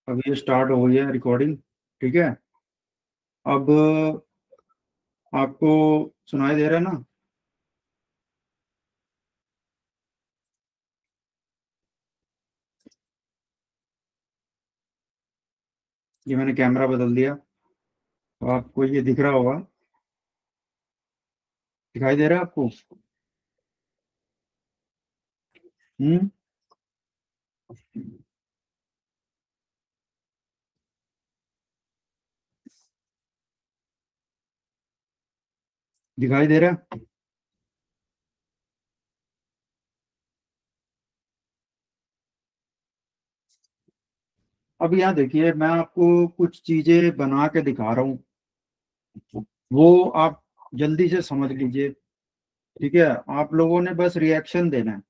अब ये स्टार्ट हो गई है रिकॉर्डिंग। ठीक है। अब आपको सुनाई दे रहा है ना? ये मैंने कैमरा बदल दिया, तो आपको ये दिख रहा होगा। दिखाई दे रहा है आपको? हम्म। दिखाई दे रहा है? अब यहाँ देखिए, मैं आपको कुछ चीजें बना के दिखा रहा हूँ, वो आप जल्दी से समझ लीजिए। ठीक है, आप लोगों ने बस रिएक्शन देना है।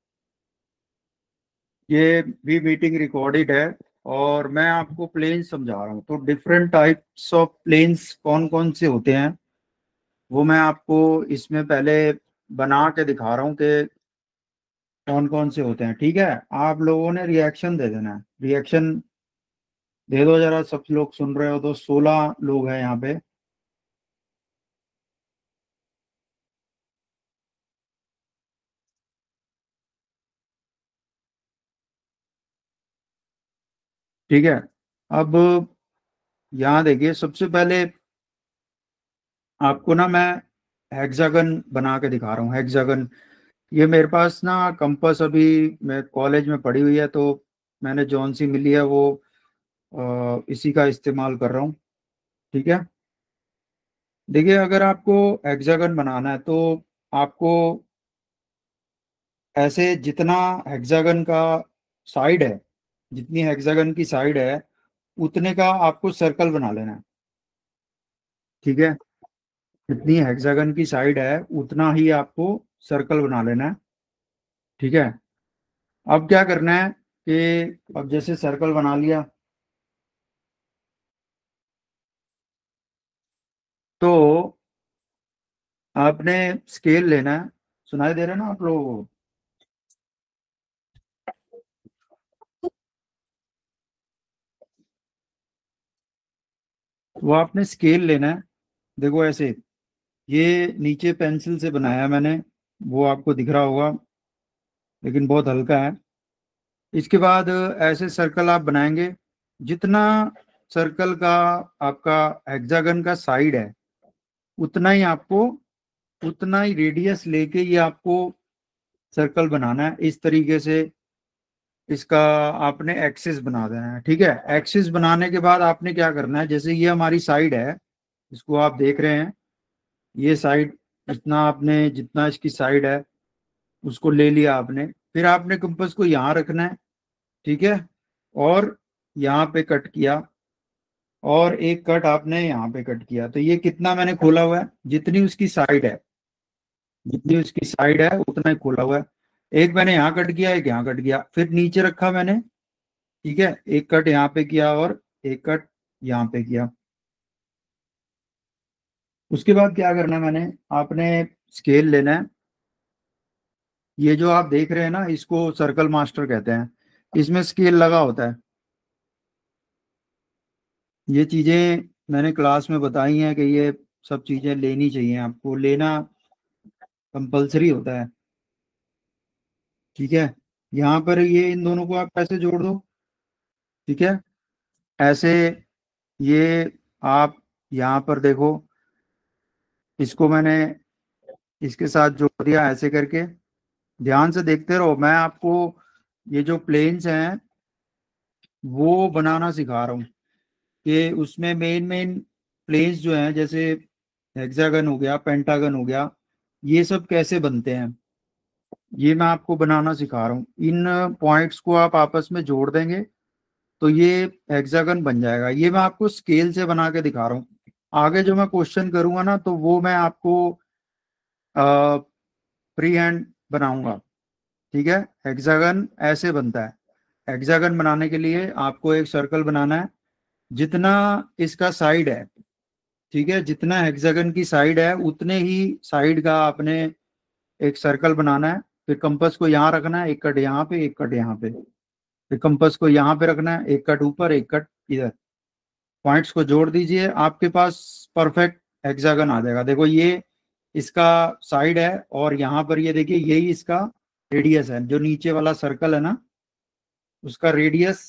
ये भी मीटिंग रिकॉर्डेड है, और मैं आपको प्लेन समझा रहा हूँ। तो डिफरेंट टाइप्स ऑफ प्लेन्स कौन कौन से होते हैं, वो मैं आपको इसमें पहले बना के दिखा रहा हूँ कि कौन कौन से होते हैं। ठीक है, आप लोगों ने रिएक्शन दे देना है। रिएक्शन दे दो जरा, सब लोग सुन रहे हो तो। 16 लोग हैं यहाँ पे। ठीक है। अब यहाँ देखिए, सबसे पहले आपको ना मैं हेक्सागन बना के दिखा रहा हूँ। हेक्सागन, ये मेरे पास ना कंपास अभी मैं कॉलेज में पड़ी हुई है, तो मैंने जौन सी मिली है वो इसी का इस्तेमाल कर रहा हूँ। ठीक है। देखिए, अगर आपको हेक्सागन बनाना है तो आपको ऐसे जितना हेक्सागन का साइड है, जितनी हेक्सागन की साइड है, उतने का आपको सर्कल बना लेना है। ठीक है, जितनी हेक्सागन की साइड है उतना ही आपको सर्कल बना लेना है। ठीक है। अब क्या करना है कि अब जैसे सर्कल बना लिया, तो आपने स्केल लेना है। सुनाई दे रहा है ना आप लोगों को? वो आपने स्केल लेना है। देखो ऐसे, ये नीचे पेंसिल से बनाया है मैंने, वो आपको दिख रहा होगा, लेकिन बहुत हल्का है। इसके बाद ऐसे सर्कल आप बनाएंगे। जितना सर्कल का आपका हेक्सागन का साइड है, उतना ही आपको, उतना ही रेडियस लेके ये आपको सर्कल बनाना है। इस तरीके से इसका आपने एक्सिस बना देना है। ठीक है। एक्सिस बनाने के बाद आपने क्या करना है, जैसे ये हमारी साइड है, इसको आप देख रहे हैं, ये साइड, इतना आपने, जितना इसकी साइड है उसको ले लिया आपने। फिर आपने कंपास को यहाँ रखना है। ठीक है। और यहाँ पे कट किया, और एक कट आपने यहाँ पे कट किया। तो ये कितना मैंने खोला हुआ है, जितनी उसकी साइड है, जितनी उसकी साइड है उतना ही खोला हुआ है। एक मैंने यहाँ कट किया, एक यहाँ कट किया, फिर नीचे रखा मैंने। ठीक है, एक कट यहाँ पे किया और एक कट यहाँ पे किया। उसके बाद क्या करना है, मैंने, आपने स्केल लेना है। ये जो आप देख रहे हैं ना, इसको सर्कल मास्टर कहते हैं। इसमें स्केल लगा होता है। ये चीजें मैंने क्लास में बताई हैं कि ये सब चीजें लेनी चाहिए, आपको लेना कंपलसरी होता है। ठीक है। यहाँ पर ये इन दोनों को आप ऐसे जोड़ दो। ठीक है, ऐसे। ये आप यहाँ पर देखो, इसको मैंने इसके साथ जोड़ दिया ऐसे करके। ध्यान से देखते रहो, मैं आपको ये जो प्लेन्स हैं वो बनाना सिखा रहा हूँ, कि उसमें मेन मेन प्लेन्स जो हैं, जैसे हेक्सागन हो गया, पेंटागन हो गया, ये सब कैसे बनते हैं, ये मैं आपको बनाना सिखा रहा हूँ। इन पॉइंट्स को आप आपस में जोड़ देंगे तो ये हेक्सागन बन जाएगा। ये मैं आपको स्केल से बना के दिखा रहा हूँ। आगे जो मैं क्वेश्चन करूंगा ना, तो वो मैं आपको फ्री हैंड बनाऊंगा। ठीक है। हेक्सागन ऐसे बनता है। हेक्सागन बनाने के लिए आपको एक सर्कल बनाना है, जितना इसका साइड है। ठीक है, जितना हेक्सागन की साइड है उतने ही साइड का आपने एक सर्कल बनाना है। फिर कंपास को यहाँ रखना है, एक कट यहाँ पे, एक कट यहाँ पे। कंपास को यहाँ पे रखना है, एक कट ऊपर एक कट इधर, पॉइंट्स को जोड़ दीजिए, आपके पास परफेक्ट हेक्सागन आ जाएगा। देखो ये इसका साइड है और यहाँ पर ये देखिए यही इसका रेडियस है, जो नीचे वाला सर्कल है ना उसका रेडियस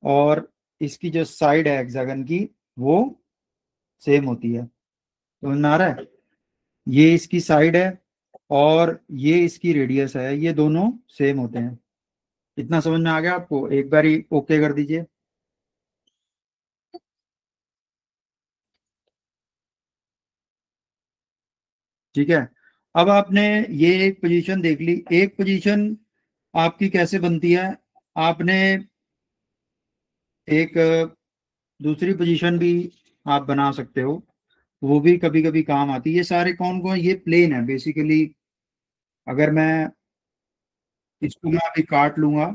और इसकी जो साइड है हेक्सागन की वो सेम होती है। तो समझ में आ रहा है? ये इसकी साइड है और ये इसकी रेडियस है, ये दोनों सेम होते हैं। इतना समझ में आ गया आपको? एक बार ही ओके कर दीजिए। ठीक है, अब आपने ये एक पोजीशन देख ली। एक पोजीशन आपकी कैसे बनती है, आपने एक दूसरी पोजीशन भी आप बना सकते हो, वो भी कभी कभी काम आती है। ये सारे कौन कौन, ये प्लेन है बेसिकली। अगर मैं इसको मैं अभी काट लूंगा,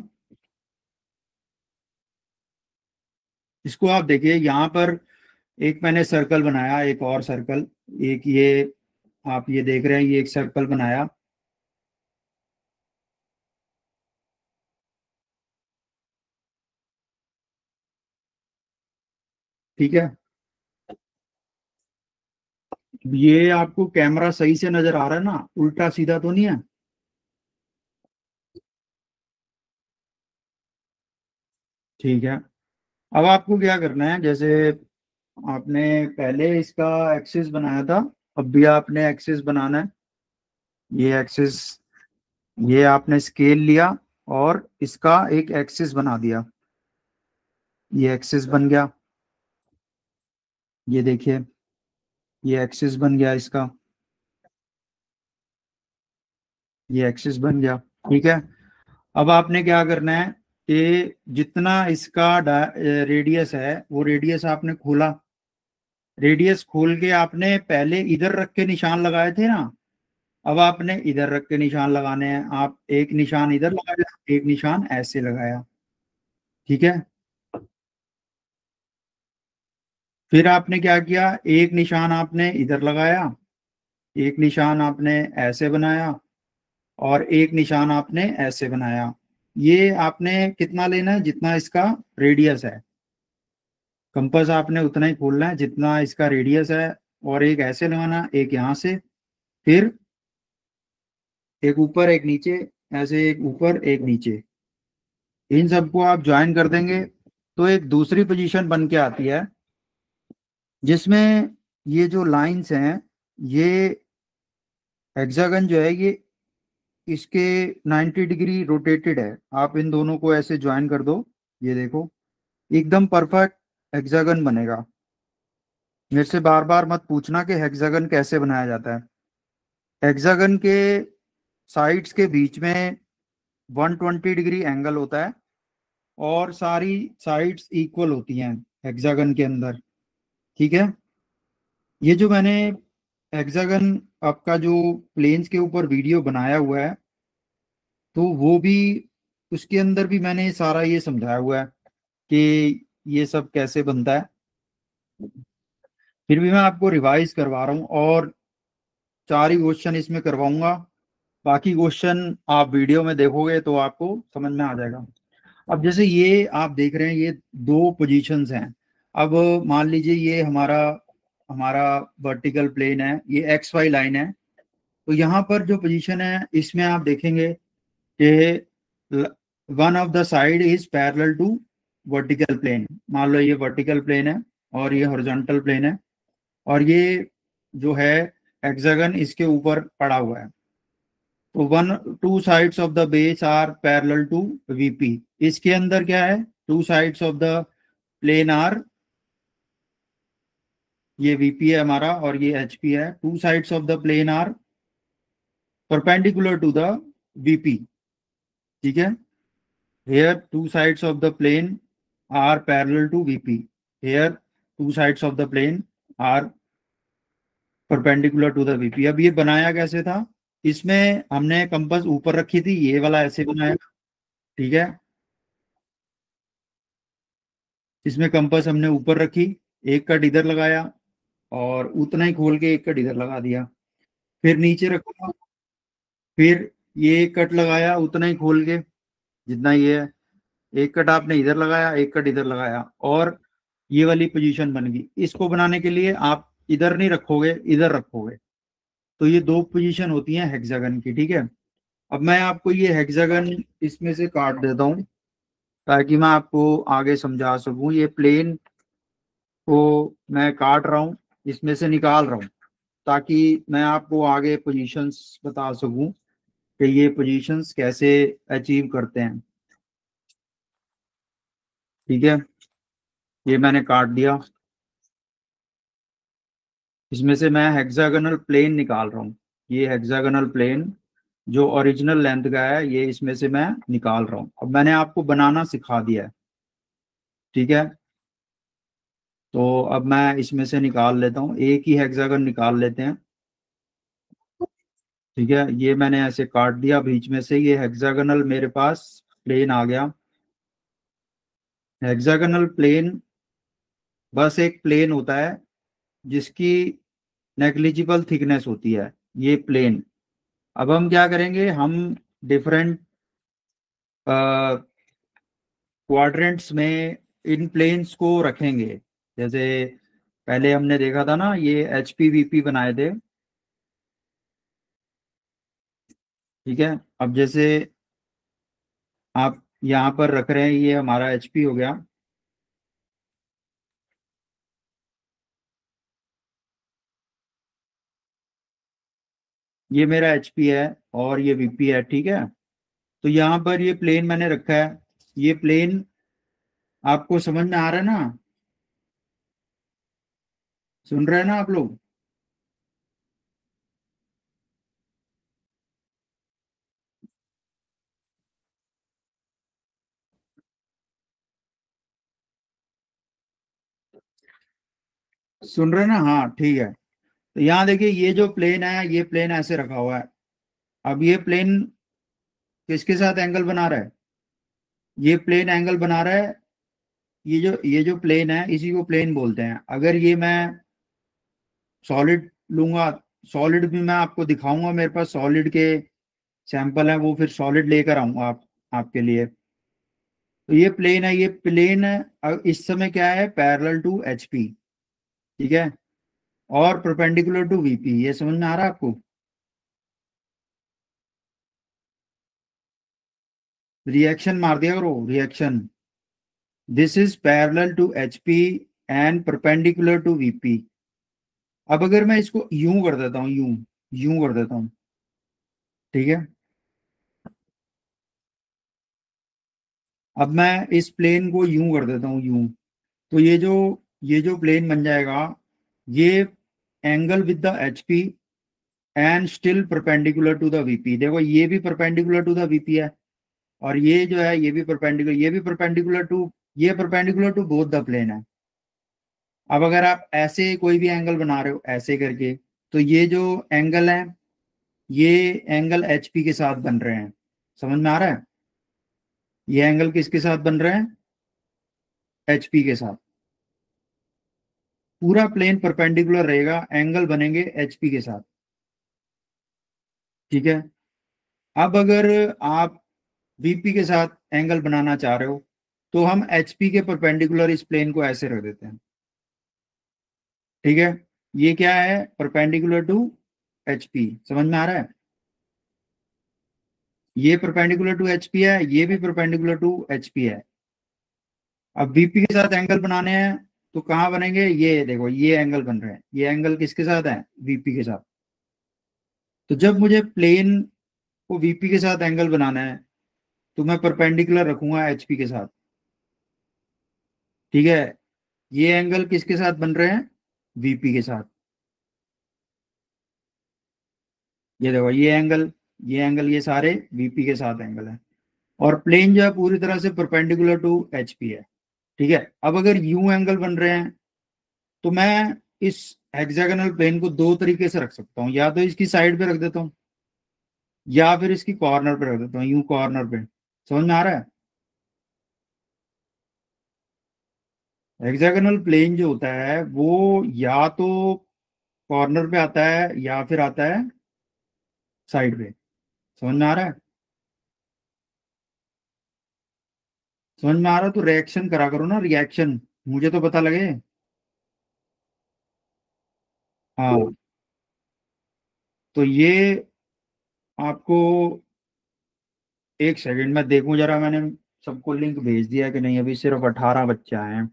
इसको आप देखिए यहाँ पर एक मैंने सर्कल बनाया, एक और सर्कल, एक ये आप ये देख रहे हैं, ये एक सर्कल बनाया। ठीक है, ये आपको कैमरा सही से नजर आ रहा है ना, उल्टा सीधा तो नहीं है? ठीक है, अब आपको क्या करना है, जैसे आपने पहले इसका एक्सिस बनाया था, अब भी आपने एक्सिस बनाना है। ये एक्सिस, ये आपने स्केल लिया और इसका एक एक्सिस बना दिया, ये एक्सिस बन गया। ये देखिए ये एक्सिस बन गया इसका, ये एक्सिस बन गया। ठीक है, अब आपने क्या करना है कि जितना इसका रेडियस है वो रेडियस आपने खोला, रेडियस खोल के आपने पहले इधर रख के निशान लगाए थे ना, अब आपने इधर रख के निशान लगाने हैं। आप एक निशान इधर लगाया, एक निशान ऐसे लगाया। ठीक है, फिर आपने क्या किया, एक निशान आपने इधर लगाया, एक निशान आपने ऐसे बनाया और एक निशान आपने ऐसे बनाया। ये आपने कितना लेना है, जितना इसका रेडियस है। कंपास आपने उतना ही खोलना है जितना इसका रेडियस है, और एक ऐसे लगाना, एक यहाँ से, फिर एक ऊपर एक नीचे, ऐसे एक ऊपर एक नीचे, इन सबको आप ज्वाइन कर देंगे तो एक दूसरी पोजीशन बन के आती है, जिसमें ये जो लाइंस हैं, ये हेक्सागन जो है ये इसके 90 डिग्री रोटेटेड है। आप इन दोनों को ऐसे ज्वाइन कर दो, ये देखो एकदम परफेक्ट हेक्सागन बनेगा। मेरे से बार बार मत पूछना कि हेक्सागन कैसे बनाया जाता है। हेक्सागन के साइड्स के बीच में 120 डिग्री एंगल होता है और सारी साइड्स इक्वल होती हैं हेक्सागन के अंदर। ठीक है, ये जो मैंने हेक्सागन आपका जो प्लेन्स के ऊपर वीडियो बनाया हुआ है, तो वो भी उसके अंदर भी मैंने सारा ये समझाया हुआ है कि ये सब कैसे बनता है। फिर भी मैं आपको रिवाइज करवा रहा हूँ और 4 ही क्वेश्चन इसमें करवाऊंगा, बाकी क्वेश्चन आप वीडियो में देखोगे तो आपको समझ में आ जाएगा। अब जैसे ये आप देख रहे हैं ये दो पोजीशंस हैं। अब मान लीजिए ये हमारा हमारा वर्टिकल प्लेन है, ये एक्स वाई लाइन है, तो यहाँ पर जो पोजीशन है इसमें आप देखेंगे कि one of the side is parallel to vertical plane. मान लो ये वर्टिकल प्लेन है और ये हॉरिजॉन्टल प्लेन है, और ये जो है हेक्सागन इसके ऊपर पड़ा हुआ है। तो one two sides of the base are parallel to VP. इसके अंदर क्या है, two sides of the plane are, ये वीपी है हमारा और ये एचपी है। Two sides of the plane are perpendicular to the VP. ठीक है, here two sides of the plane are parallel to vp, here two sides of the plane are perpendicular to the vp। अब ये बनाया कैसे था, इसमें हमने compass ऊपर रखी थी, ये वाला ऐसे बनाया। ठीक है, इसमें कंपास हमने ऊपर रखी, एक कट इधर लगाया और उतना ही खोल के एक कट इधर लगा दिया, फिर नीचे रखा, फिर ये एक कट लगाया उतना ही खोल के जितना ये है, एक कट आपने इधर लगाया, एक कट इधर लगाया, और ये वाली पोजीशन बन गई। इसको बनाने के लिए आप इधर नहीं रखोगे, इधर रखोगे, तो ये दो पोजीशन होती हैं हेक्सागन की, ठीक है। अब मैं आपको ये हेक्सागन इसमें से काट देता हूँ ताकि मैं आपको आगे समझा सकूं। ये प्लेन को मैं काट रहा हूँ, इसमें से निकाल रहा हूँ, ताकि मैं आपको आगे पोजीशंस बता सकूं कि ये पोजीशंस कैसे अचीव करते हैं, ठीक है। ये मैंने काट दिया, इसमें से मैं हेक्सागोनल प्लेन निकाल रहा हूँ। ये हेक्सागोनल प्लेन जो ओरिजिनल लेंथ का है, ये इसमें से मैं निकाल रहा हूँ। अब मैंने आपको बनाना सिखा दिया है, ठीक है। तो अब मैं इसमें से निकाल लेता हूँ, एक ही हेक्सागन निकाल लेते हैं, ठीक है। ये मैंने ऐसे काट दिया बीच में से, ये हेक्सागोनल मेरे पास प्लेन आ गया। हेक्सागोनल प्लेन बस एक प्लेन होता है जिसकी नेग्लिजिबल थिकनेस होती है, ये प्लेन। अब हम क्या करेंगे, हम डिफरेंट क्वाड्रेंट्स में इन प्लेन्स को रखेंगे। जैसे पहले हमने देखा था ना, ये एच पी वी पी बनाए थे, ठीक है। अब जैसे आप यहाँ पर रख रहे हैं, ये हमारा एच पी हो गया, ये मेरा एच पी है और ये वीपी है, ठीक है। तो यहाँ पर ये प्लेन मैंने रखा है, ये प्लेन आपको समझ में आ रहा है ना, सुन रहे हैं ना आप लोग? सुन रहे हैं ना, हाँ ठीक है। तो यहाँ देखिए, ये जो प्लेन है, ये प्लेन ऐसे रखा हुआ है। अब ये प्लेन किसके साथ एंगल बना रहा है? ये प्लेन एंगल बना रहा है, ये जो प्लेन है, इसी को प्लेन बोलते हैं। अगर ये मैं सॉलिड लूंगा, सॉलिड भी मैं आपको दिखाऊंगा, मेरे पास सॉलिड के सैंपल है, वो फिर सॉलिड लेकर आऊंगा आपके लिए। तो ये प्लेन है, ये प्लेन है। अब इस समय क्या है, पैरेलल टू एचपी, ठीक है, और परपेंडिकुलर टू वीपी। ये समझ में आ रहा है आपको? रिएक्शन मार दिया करो, reaction. This is parallel to HP and perpendicular to VP. अब अगर मैं इसको यूं कर देता हूं, यूं यूं कर देता हूं, ठीक है। अब मैं इस प्लेन को यूं कर देता हूं, यूं। तो ये जो प्लेन बन जाएगा, ये angle with the HP and still perpendicular to the VP. देखो, ये भी परपेंडिकुलर टू द वीपी है, और ये जो है, ये भी परपेंडिकुलर, ये भी परपेंडिकुलर टू, ये perpendicular to both the plane है। अब अगर आप ऐसे कोई भी एंगल बना रहे हो ऐसे करके, तो ये जो एंगल है, ये एंगल एचपी के साथ बन रहे हैं। समझ में आ रहा है? ये एंगल किसके साथ बन रहे हैं? एचपी के साथ। पूरा प्लेन परपेंडिकुलर रहेगा, एंगल बनेंगे एचपी के साथ, ठीक है। अब अगर आप वीपी के साथ एंगल बनाना चाह रहे हो, तो हम एचपी के परपेंडिकुलर इस प्लेन को ऐसे रख देते हैं, ठीक है। ये क्या है, परपेंडिकुलर टू एचपी। समझ में आ रहा है? ये परपेंडिकुलर टू एचपी है, ये भी परपेंडिकुलर टू एचपी है। अब वीपी के साथ एंगल बनाने हैं, तो कहाँ बनेंगे? ये देखो, ये एंगल बन रहे हैं, ये एंगल किसके साथ है? वीपी के साथ। तो जब मुझे प्लेन को वीपी के साथ एंगल बनाना है, तो मैं परपेंडिकुलर रखूंगा एचपी के साथ, ठीक है। ये एंगल किसके साथ बन रहे हैं? वीपी के साथ। ये देखो, ये एंगल ये सारे वीपी के साथ एंगल है, और प्लेन जो है पूरी तरह से परपेंडिकुलर टू एचपी है, ठीक है। अब अगर यू एंगल बन रहे हैं, तो मैं इस हेक्सागोनल प्लेन को दो तरीके से रख सकता हूँ, या तो इसकी साइड पे रख देता हूँ, या फिर इसकी कॉर्नर पे रख देता हूँ, यू कॉर्नर पे। समझ में आ रहा है? हेक्सागोनल प्लेन जो होता है, वो या तो कॉर्नर पे आता है, या फिर आता है साइड पे। समझ में आ रहा है? समझ में आ रहा तो रिएक्शन करा करो ना, रिएक्शन, मुझे तो पता लगे। हाँ, तो ये आपको, एक सेकंड में देखूं जरा, मैंने सबको लिंक भेज दिया कि नहीं, अभी सिर्फ 18 बच्चे आए हैं।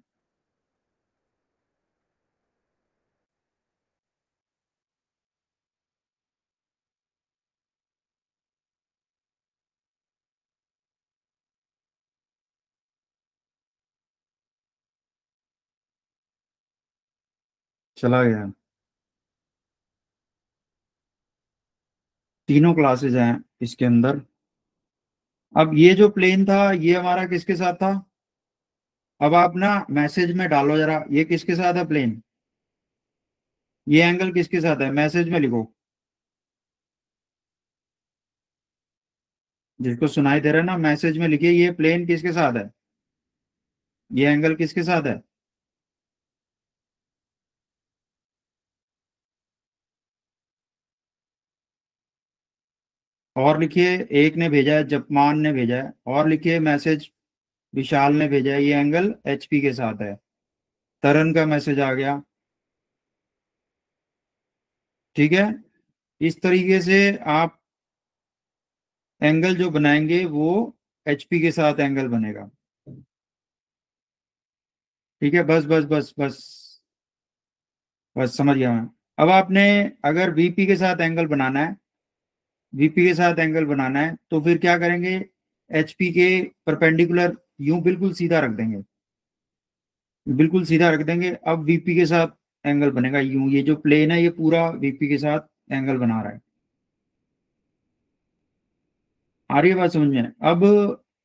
चला गया। तीनों क्लासेस हैं इसके अंदर। अब ये जो प्लेन था ये हमारा किसके साथ था? अब आप ना मैसेज में डालो जरा, ये किसके साथ है प्लेन, ये एंगल किसके साथ है, मैसेज में लिखो। जिसको सुनाई दे रहा है ना, मैसेज में लिखिए ये प्लेन किसके साथ है, ये एंगल किसके साथ है। और लिखिए, एक ने भेजा है, जपमान ने भेजा है, और लिखिए मैसेज, विशाल ने भेजा है, ये एंगल एचपी के साथ है। तरन का मैसेज आ गया। ठीक है, इस तरीके से आप एंगल जो बनाएंगे वो एचपी के साथ एंगल बनेगा। ठीक है, बस बस बस बस, बस समझ गया मैं। अब आपने अगर वीपी के साथ एंगल बनाना है, वीपी के साथ एंगल बनाना है तो फिर क्या करेंगे, एचपी के परपेंडिकुलर यूं बिल्कुल सीधा रख देंगे, बिल्कुल सीधा रख देंगे। अब वीपी के साथ एंगल बनेगा यूं, ये जो प्लेन है ये पूरा वीपी के साथ एंगल बना रहा है। आ रही है बात समझ में? अब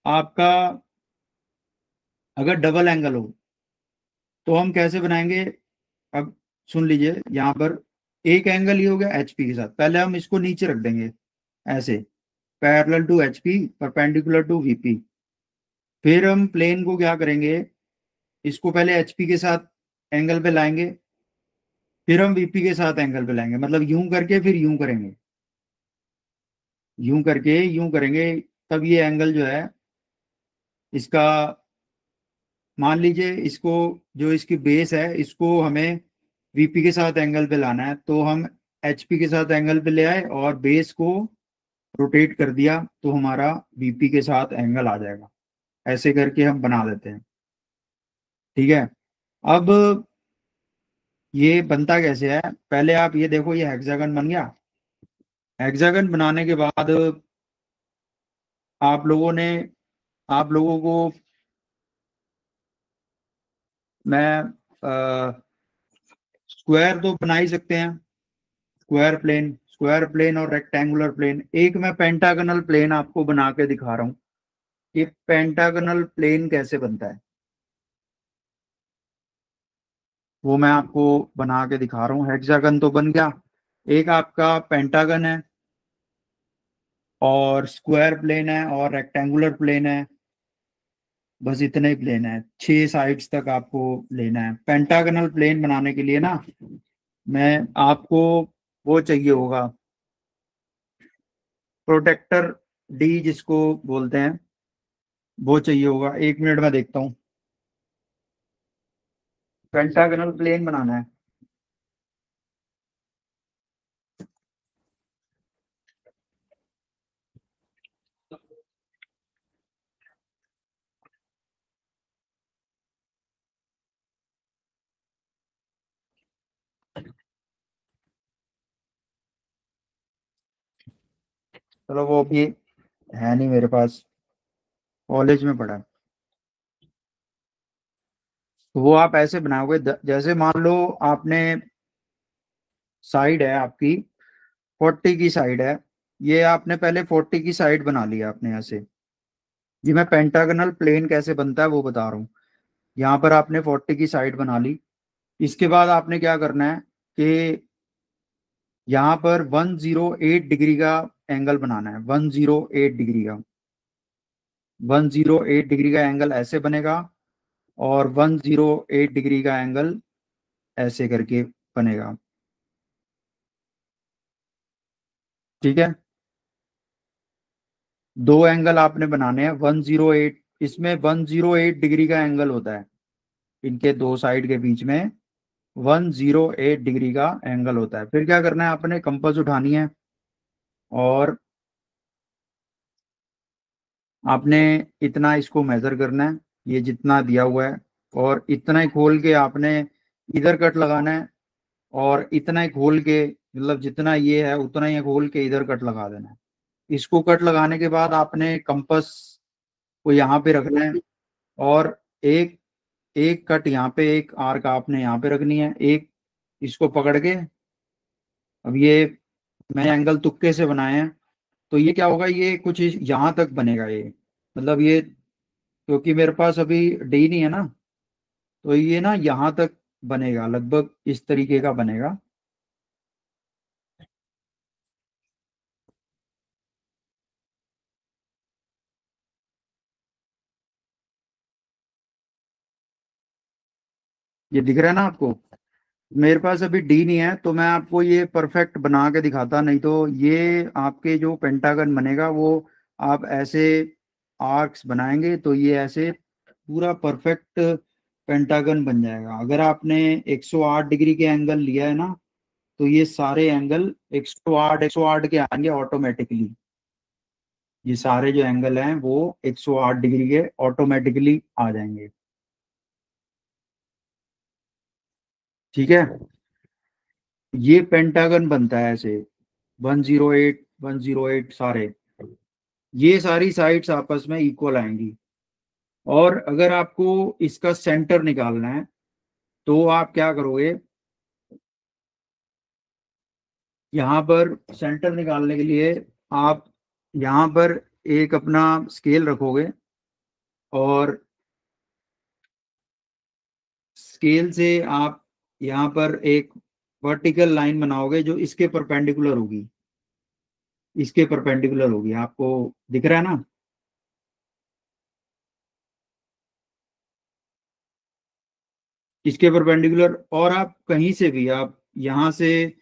आपका अगर डबल एंगल हो तो हम कैसे बनाएंगे? अब सुन लीजिए, यहाँ पर एक एंगल ये हो गया एचपी के साथ, पहले हम इसको नीचे रख देंगे ऐसे, parallel to HP, perpendicular to VP. फिर हम प्लेन को क्या करेंगे, इसको पहले एचपी के साथ एंगल पे लाएंगे, फिर हम वीपी के साथ एंगल पे लाएंगे, मतलब यूं करके फिर यूं करेंगे, यूं करके यूं करेंगे। तब ये एंगल जो है इसका, मान लीजिए इसको, जो इसकी बेस है इसको हमें वीपी के साथ एंगल पे लाना है, तो हम एचपी के साथ एंगल पे ले आए और बेस को रोटेट कर दिया तो हमारा वीपी के साथ एंगल आ जाएगा। ऐसे करके हम बना देते हैं। ठीक है, अब ये बनता कैसे है, पहले आप ये देखो, ये हेक्सागन बन गया। हेक्सागन बनाने के बाद आप लोगों ने, आप लोगों को मैं स्क्वायर तो बना ही सकते हैं, स्क्वायर प्लेन, स्क्वायर प्लेन और रेक्टेंगुलर प्लेन। एक मैं पेंटागनल प्लेन आपको बना के दिखा रहा हूँ कि पेंटागनल प्लेन कैसे बनता है, वो मैं आपको बना के दिखा रहा हूँ। हेक्सागन तो बन गया, एक आपका पेंटागन है और स्क्वायर प्लेन है और रेक्टेंगुलर प्लेन है, बस इतने ही प्लेन है, 6 साइड्स तक आपको लेना है। पेंटागनल प्लेन बनाने के लिए ना, मैं आपको वो चाहिए होगा, प्रोटेक्टर डी जिसको बोलते हैं, वो चाहिए होगा। 1 मिनट में देखता हूँ। पेंटागनल प्लेन बनाना है, चलो वो भी है नहीं मेरे पास, कॉलेज में पढ़ा है। तो वो आप ऐसे बनाओगे, जैसे मान लो आपने, साइड है आपकी 40 की साइड है, ये आपने पहले 40 की साइड बना लिया आपने ऐसे। जी, मैं पेंटागनल प्लेन कैसे बनता है वो बता रहा हूँ। यहाँ पर आपने 40 की साइड बना ली, इसके बाद आपने क्या करना है कि यहाँ पर 108 डिग्री का एंगल बनाना है, 108 डिग्री का, 108 डिग्री का एंगल ऐसे बनेगा, और 108 डिग्री का एंगल ऐसे करके बनेगा। ठीक है, दो एंगल आपने बनाने हैं 108 इसमें 108 डिग्री का एंगल होता है, इनके दो साइड के बीच में 108 डिग्री का एंगल होता है। फिर क्या करना है, आपने कंपास उठानी है और आपने इतना इसको मेजर करना है, ये जितना दिया हुआ है, और इतना ही खोल के आपने इधर कट लगाना है, और इतना ही खोल के, मतलब जितना ये है उतना ही खोल के इधर कट लगा देना है। इसको कट लगाने के बाद आपने कंपास को यहाँ पे रखना है, और एक एक कट यहाँ पे, एक आर्क आपने यहाँ पे रखनी है, एक इसको पकड़ के। अब ये मैंने एंगल तुक्के से बनाए हैं, तो ये क्या होगा, ये कुछ यहाँ तक बनेगा ये, मतलब ये, क्योंकि मेरे पास अभी डी नहीं है ना, तो ये ना यहाँ तक बनेगा, लगभग इस तरीके का बनेगा। ये दिख रहा है ना आपको? मेरे पास अभी डी नहीं है, तो मैं आपको ये परफेक्ट बना के दिखाता, नहीं तो ये आपके जो पेंटागन बनेगा वो आप ऐसे आर्क्स बनाएंगे तो ये ऐसे पूरा परफेक्ट पेंटागन बन जाएगा। अगर आपने 108 डिग्री के एंगल लिया है ना, तो ये सारे एंगल 108 के आएंगे ऑटोमेटिकली। ये सारे जो एंगल हैं वो 108 डिग्री के ऑटोमेटिकली आ जाएंगे। ठीक है, ये पेंटागन बनता है ऐसे 108 108 सारे, ये सारी साइड्स आपस में इक्वल आएंगी। और अगर आपको इसका सेंटर निकालना है तो आप क्या करोगे, यहाँ पर सेंटर निकालने के लिए आप यहाँ पर एक अपना स्केल रखोगे, और स्केल से आप यहाँ पर एक वर्टिकल लाइन बनाओगे जो इसके परपेंडिकुलर होगी, इसके परपेंडिकुलर होगी, आपको दिख रहा है ना? इसके परपेंडिकुलर। और आप कहीं से भी, आप यहाँ से,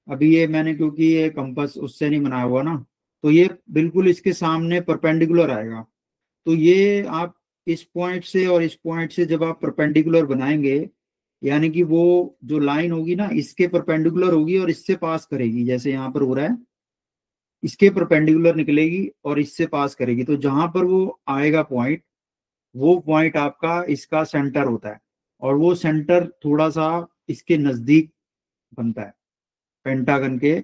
अभी ये मैंने क्योंकि ये कंपास उससे नहीं बनाया हुआ ना, तो ये बिल्कुल इसके सामने परपेंडिकुलर आएगा। तो ये आप इस पॉइंट से और इस पॉइंट से जब आप परपेंडिकुलर बनाएंगे, यानी कि वो जो लाइन होगी ना इसके परपेंडिकुलर होगी और इससे पास करेगी, जैसे यहाँ पर हो रहा है, इसके परपेंडिकुलर निकलेगी और इससे पास करेगी। तो जहां पर वो आएगा पॉइंट, वो पॉइंट आपका इसका सेंटर होता है, और वो सेंटर थोड़ा सा इसके नजदीक बनता है, पेंटागन के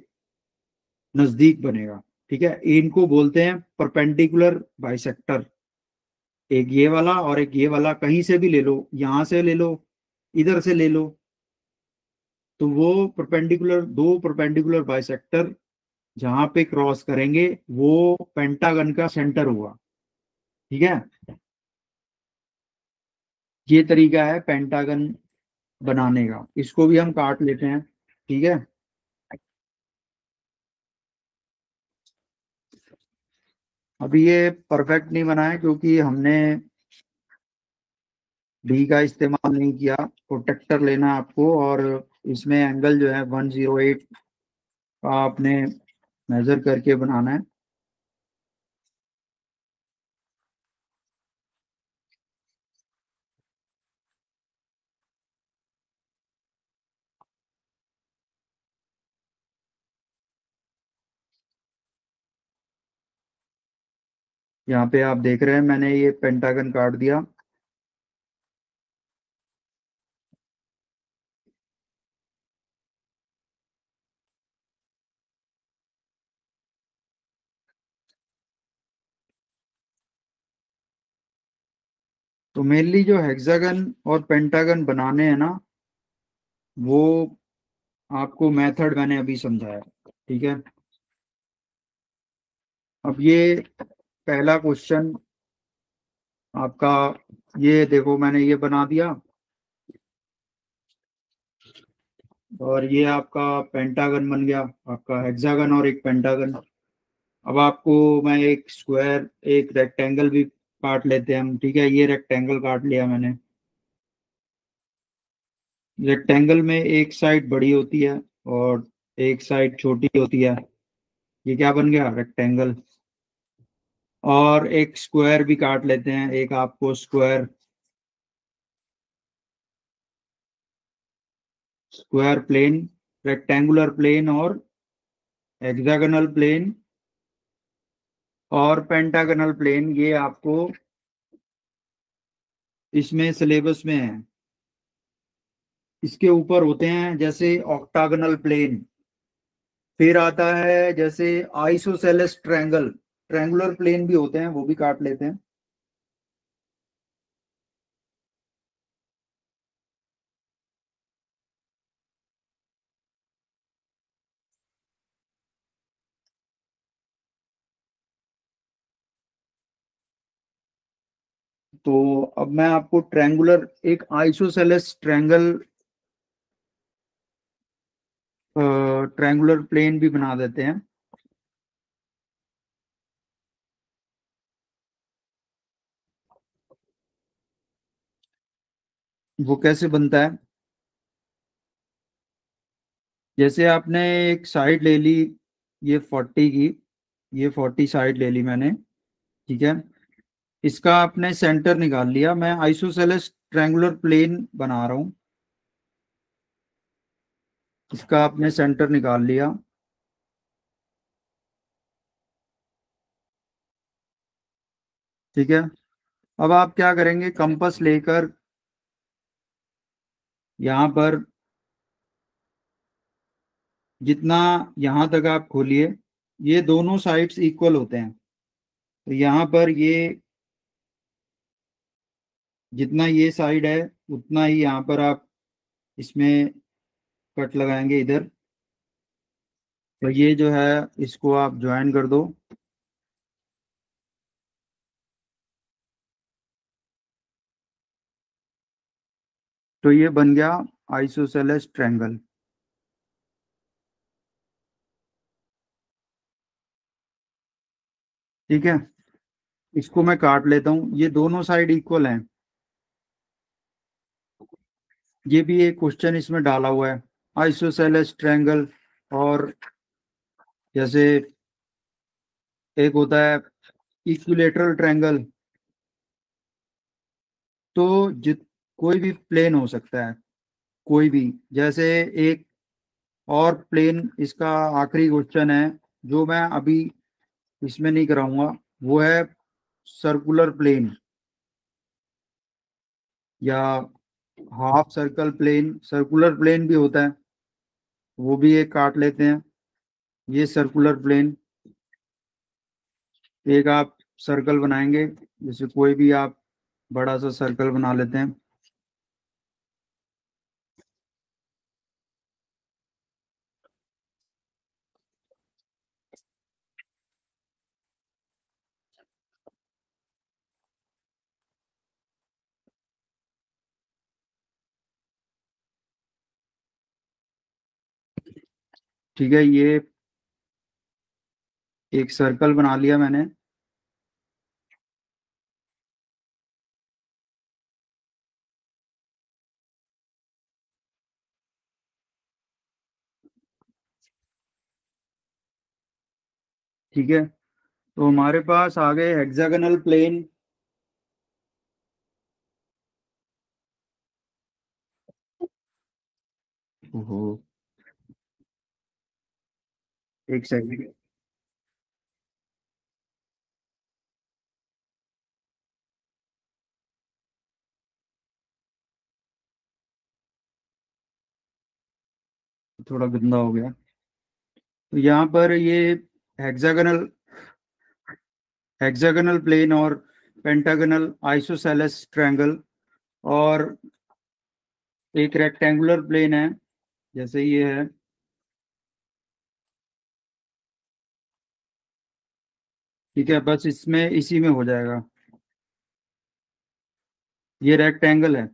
नजदीक बनेगा। ठीक है, इनको बोलते हैं परपेंडिकुलर बाइसेक्टर। एक ये वाला और एक ये वाला, कहीं से भी ले लो, यहां से ले लो, इधर से ले लो, तो वो परपेंडिकुलर, दो परपेंडिकुलर बाइसेक्टर जहां पे क्रॉस करेंगे वो पेंटागन का सेंटर हुआ। ठीक है, ये तरीका है पेंटागन बनाने का। इसको भी हम काट लेते हैं। ठीक है, अभी ये परफेक्ट नहीं बना है क्योंकि हमने डी का इस्तेमाल नहीं किया। प्रोटेक्टर लेना है आपको, और इसमें एंगल जो है 108 का आपने मेजर करके बनाना है। यहाँ पे आप देख रहे हैं मैंने ये पेंटागन काट दिया। तो मेनली जो हेक्सागन और पेंटागन बनाने हैं ना, वो आपको मेथड मैंने अभी समझाया। ठीक है, अब ये पहला क्वेश्चन आपका, ये देखो मैंने ये बना दिया, और ये आपका पेंटागन बन गया, आपका हेक्सागन और एक पेंटागन। अब आपको मैं एक स्क्वायर, एक रेक्टेंगल भी काट लेते हैं हम। ठीक है, ये रेक्टेंगल काट लिया मैंने। रेक्टेंगल में एक साइड बड़ी होती है और एक साइड छोटी होती है। ये क्या बन गया, रेक्टेंगल। और एक स्क्वायर भी काट लेते हैं, एक आपको स्क्वायर प्लेन, रेक्टेंगुलर प्लेन और हेक्सागोनल प्लेन और पेंटागोनल प्लेन, ये आपको इसमें सिलेबस में है। इसके ऊपर होते हैं जैसे ऑक्टागोनल प्लेन, फिर आता है जैसे आइसोसेलेस ट्रायंगुलर प्लेन भी होते हैं, वो भी काट लेते हैं। तो अब मैं आपको ट्रायंगुलर, एक आइसोसेलेस ट्रायंगुलर प्लेन भी बना देते हैं। वो कैसे बनता है? जैसे आपने एक साइड ले ली, ये 40 की, ये 40 साइड ले ली मैंने, ठीक है। इसका आपने सेंटर निकाल लिया, मैं आइसोसेलेस ट्रायंगुलर प्लेन बना रहा हूँ। इसका आपने सेंटर निकाल लिया, ठीक है। अब आप क्या करेंगे, कंपास लेकर यहाँ पर जितना यहाँ तक आप खोलिए, ये दोनों साइड्स इक्वल होते हैं। तो यहाँ पर ये जितना ये साइड है उतना ही यहाँ पर आप इसमें कट लगाएंगे इधर। तो ये जो है इसको आप ज्वाइन कर दो। तो ये बन गया आइसोसेलेस ट्रायंगल, ठीक है। इसको मैं काट लेता हूँ, ये दोनों साइड इक्वल हैं। ये भी एक क्वेश्चन इसमें डाला हुआ है, आइसोसेलेस ट्रायंगल। और जैसे एक होता है इक्विलेटरल ट्रायंगल। तो जित कोई भी प्लेन हो सकता है, कोई भी। जैसे एक और प्लेन, इसका आखिरी क्वेश्चन है जो मैं अभी इसमें नहीं कराऊंगा, वो है सर्कुलर प्लेन या half circle plane. Circular plane भी होता है, वो भी एक काट लेते हैं। ये सर्कुलर प्लेन, एक आप सर्कल बनाएंगे, जैसे कोई भी आप बड़ा सा सर्कल बना लेते हैं। ठीक है, ये एक सर्कल बना लिया मैंने। ठीक है, तो हमारे पास आ गए हेक्सागोनल प्लेन। ओहो, एक सेकंड, थोड़ा गंदा हो गया। तो यहाँ पर ये हेक्सागोनल हेक्सागोनल प्लेन और पेंटागोनल आइसोसेलेस ट्रायंगल और एक रेक्टेंगुलर प्लेन है, जैसे ये है। ठीक है, बस इसमें इसी में हो जाएगा। ये रेक्टेंगल है,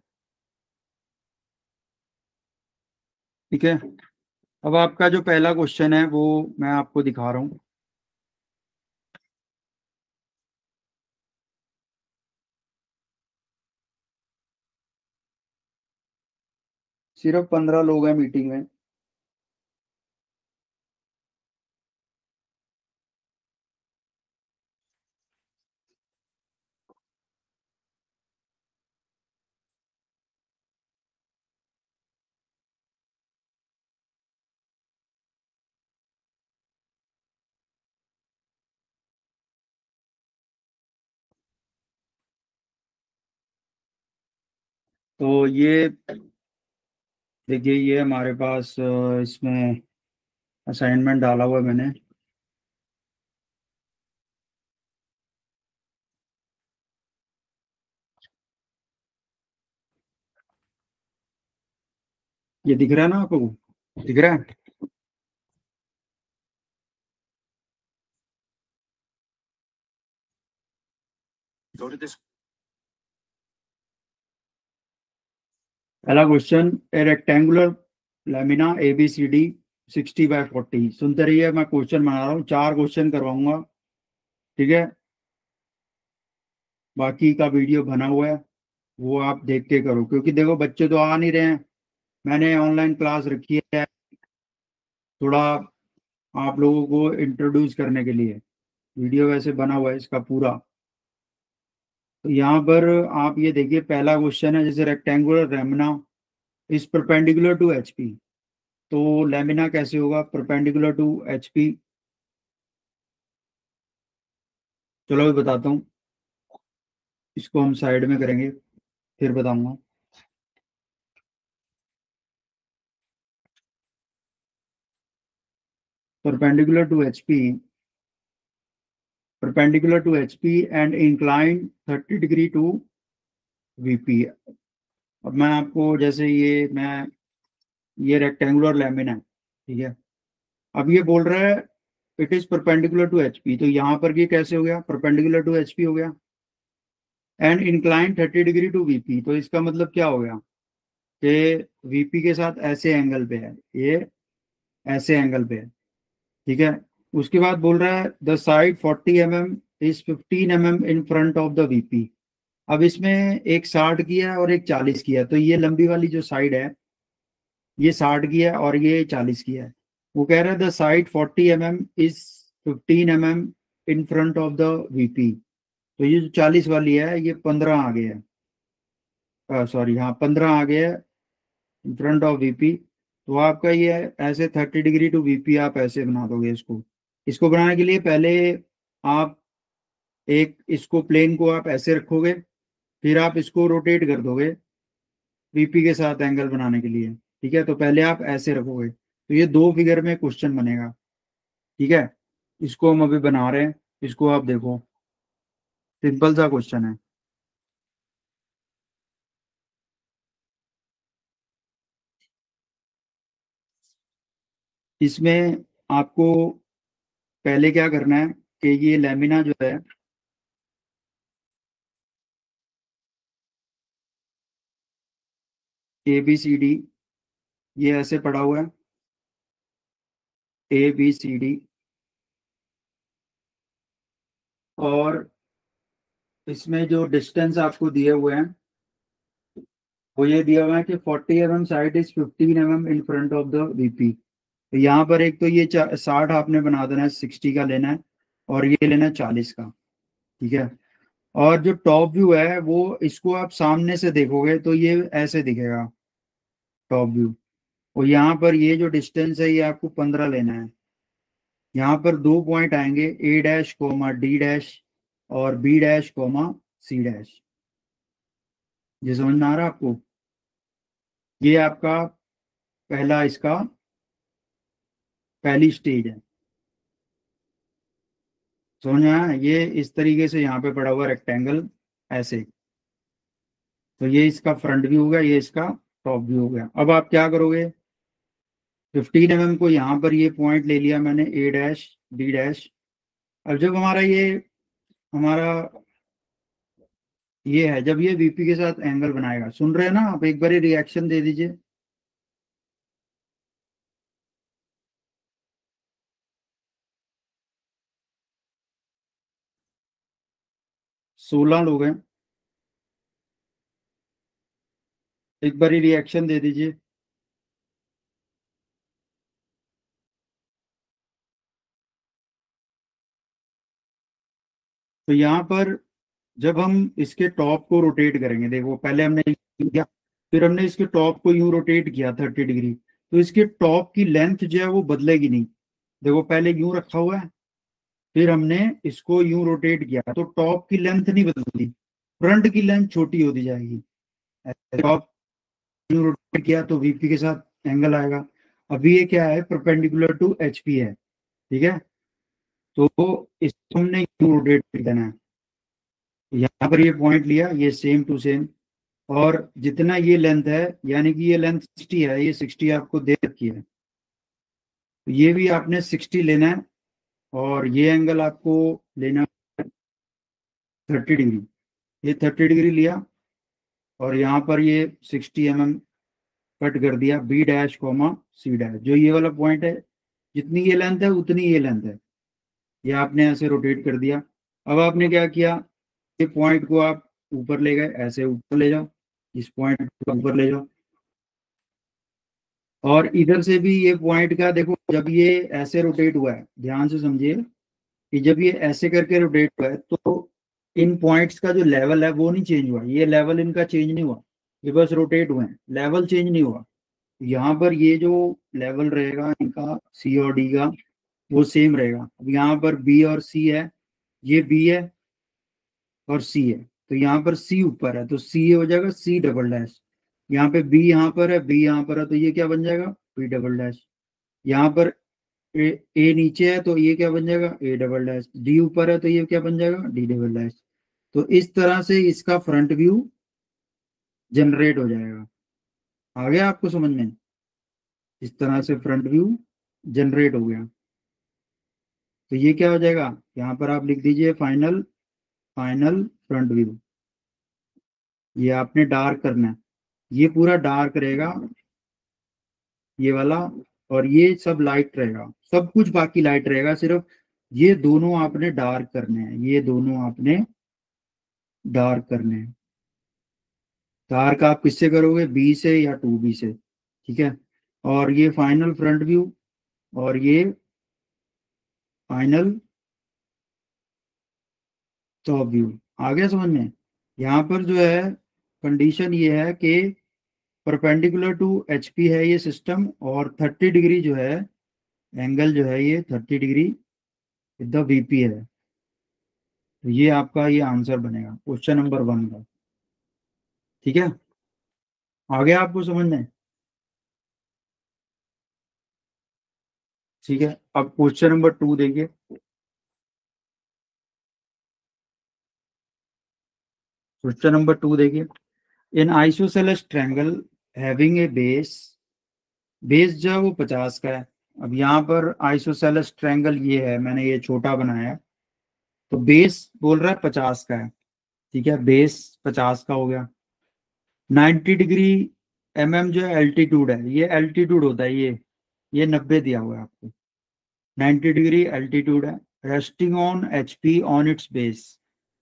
ठीक है। अब आपका जो पहला क्वेश्चन है वो मैं आपको दिखा रहा हूँ। सिर्फ 15 लोग हैं मीटिंग में। तो ये देखिए, ये हमारे पास इसमें असाइनमेंट डाला हुआ है मैंने। ये दिख रहा है ना आपको? दिख रहा है? पहला क्वेश्चन, ए रेक्टेंगुलर लेमिना ABCD 60/40। सुनते रहिए, मैं क्वेश्चन बना रहा हूँ, 4 क्वेश्चन करवाऊंगा, ठीक है? बाकी का वीडियो बना हुआ है, वो आप देख के करो, क्योंकि देखो बच्चे तो आ नहीं रहे हैं। मैंने ऑनलाइन क्लास रखी है थोड़ा आप लोगों को इंट्रोड्यूस करने के लिए। वीडियो वैसे बना हुआ है इसका पूरा। तो यहाँ पर आप ये देखिए, पहला क्वेश्चन है, जैसे rectangular lamina is perpendicular to HP। तो लेमिना कैसे होगा परपेंडिकुलर टू HP? चलो मैं बताता हूँ, इसको हम साइड में करेंगे, फिर बताऊंगा। Perpendicular to HP, perpendicular to HP and inclined 30 degree to VP। अब मैं आपको, जैसे ये रेक्टेंगुलर लेमिन है, ठीक है? अब ये बोल रहा है it is perpendicular to HP, तो यहाँ पर ये कैसे हो गया? परपेंडिकुलर टू HP हो गया। And incline 30 degree to VP, तो इसका मतलब क्या हो गया कि VP के साथ ऐसे एंगल पे है, ये ऐसे एंगल पे है, ठीक है? उसके बाद बोल रहा है the side 40 mm is 15 mm in front of the VP। अब इसमें एक 60 की है और एक 40 की है, तो ये लंबी वाली जो साइड है ये 60 की है और ये 40 की है। वो कह रहा है the side 40 mm is 15 mm in front of the VP। तो ये जो 40 वाली है ये 15 आगे है, सॉरी, हाँ 15 आगे है इन फ्रंट ऑफ VP। तो आपका ये ऐसे 30 डिग्री टू VP आप ऐसे बना दोगे इसको। इसको बनाने के लिए पहले आप एक इसको प्लेन को आप ऐसे रखोगे, फिर आप इसको रोटेट कर दोगे VP के साथ एंगल बनाने के लिए, ठीक है? तो पहले आप ऐसे रखोगे, तो ये 2 फिगर में क्वेश्चन बनेगा, ठीक है? इसको हम अभी बना रहे हैं, इसको आप देखो, सिंपल सा क्वेश्चन है। इसमें आपको पहले क्या करना है कि ये लेमिना जो है, ABCD, ये ऐसे पड़ा हुआ है, ABCD। और इसमें जो डिस्टेंस आपको दिए हुए हैं वो ये दिया हुआ है कि 40 mm side is 15 mm in front of the VP। तो यहाँ पर एक तो ये 60 आपने बना देना है, 60 का लेना है, और ये लेना है 40 का, ठीक है? और जो टॉप व्यू है वो, इसको आप सामने से देखोगे तो ये ऐसे दिखेगा टॉप व्यू। और यहाँ पर ये जो डिस्टेंस है ये आपको 15 लेना है। यहाँ पर 2 पॉइंट आएंगे, A', D' और B', C'। ये समझ में आ रहा है आपको? ये आपका पहला, इसका पहली स्टेज है। समझ में आया? ये इस तरीके से यहाँ पे पड़ा हुआ रेक्टेंगल ऐसे। तो ये इसका फ्रंट व्यू हो गया, ये इसका टॉप व्यू हो गया। अब आप क्या करोगे, 15 mm को यहाँ पर ये पॉइंट ले लिया मैंने, A', D'। अब जब हमारा ये है, जब ये VP के साथ एंगल बनाएगा, सुन रहे हैं ना आप? एक बार रिएक्शन दे दीजिए। 16 लोग हैं, एक बार रिएक्शन दे दीजिए। तो यहाँ पर जब हम इसके टॉप को रोटेट करेंगे, देखो पहले हमने किया, फिर हमने इसके टॉप को यूं रोटेट किया 30 डिग्री, तो इसके टॉप की लेंथ जो है वो बदलेगी नहीं। देखो पहले यूं रखा हुआ है, फिर हमने इसको यूं रोटेट किया, तो टॉप की लेंथ नहीं बदलती, फ्रंट की लेंथ छोटी होती जाएगी, टॉप व्यू रोटेट किया तो वीपी के साथ एंगल आएगा। अभी ये क्या है, परपेंडिकुलर टू एचपी है, ठीक है। तो इसको हमने यू रोटेट देना है। यहाँ पर ये पॉइंट लिया, ये सेम टू सेम, और जितना ये लेंथ है, यानी कि ये लेंथ 60 है, ये 60 आपको दे रखी है, तो ये भी आपने 60 लेना है, और ये एंगल आपको लेना 30 डिग्री। ये 30 डिग्री लिया, और यहाँ पर ये 60 mm कट कर दिया, B dash comma C dash, जो ये वाला पॉइंट है, जितनी ये लेंथ है उतनी ये लेंथ है, ये आपने ऐसे रोटेट कर दिया। अब आपने क्या किया, ये पॉइंट को आप ऊपर ले गए, ऐसे ऊपर ले जाओ, इस पॉइंट को ऊपर ले जाओ, और इधर से भी ये पॉइंट का देखो, जब ये ऐसे रोटेट हुआ है, ध्यान से समझिए कि जब ये ऐसे करके रोटेट हुआ है, तो इन पॉइंट्स का जो लेवल है वो नहीं चेंज हुआ, ये लेवल इनका चेंज नहीं हुआ, ये बस रोटेट हुए हैं, लेवल चेंज नहीं हुआ। यहाँ पर ये जो लेवल रहेगा इनका सी और डी का, वो सेम रहेगा। अब यहाँ पर बी और सी है, ये बी है और सी है, तो यहाँ पर सी ऊपर है, तो सी हो जाएगा सी डबल डैश। यहाँ पे बी यहाँ पर है, बी यहाँ पर है, तो ये क्या बन जाएगा, बी डबल डैश। यहाँ पर ए नीचे है, तो ये क्या बन जाएगा, ए डबल डैश। डी ऊपर है, तो ये क्या बन जाएगा, डी डबल डैश। तो इस तरह से इसका फ्रंट व्यू जनरेट हो जाएगा। आ गया आपको समझ में, इस तरह से फ्रंट व्यू जनरेट हो गया। तो ये क्या हो जाएगा, यहाँ पर आप लिख दीजिए फाइनल फ्रंट व्यू। ये आपने डार्क करना है, ये पूरा डार्क रहेगा ये वाला, और ये सब लाइट रहेगा, सब कुछ बाकी लाइट रहेगा, सिर्फ ये दोनों आपने डार्क करने हैं, ये दोनों आपने डार्क करने हैं। डार्क आप किससे करोगे, बी से या 2B से, ठीक है। और ये फाइनल फ्रंट व्यू, और ये फाइनल टॉप व्यू। आ गया समझ में। यहाँ पर जो है कंडीशन ये है कि परपेंडिकुलर टू एचपी है ये सिस्टम, और 30 डिग्री जो है एंगल जो है ये 30 डिग्री विद द वीपी है। तो ये आपका ये आंसर बनेगा क्वेश्चन नंबर 1 का, ठीक है। आ गया आपको समझ में, ठीक है। अब क्वेश्चन नंबर 2 देखिए। क्वेश्चन नंबर 2 देखिए, in isosceles triangle having a base, base जो है वो 50 का है। अब यहाँ पर आइसोसेलेस ट्रायंगल ये है, मैंने ये छोटा बनाया है, तो बेस बोल रहा है 50 का है, ठीक है, बेस 50 का हो गया। 90 डिग्री जो है एल्टीट्यूड है, ये एल्टीट्यूड होता है, ये 90 दिया हुआ है आपको, 90 डिग्री एल्टीट्यूड है। Resting on HP on it's base,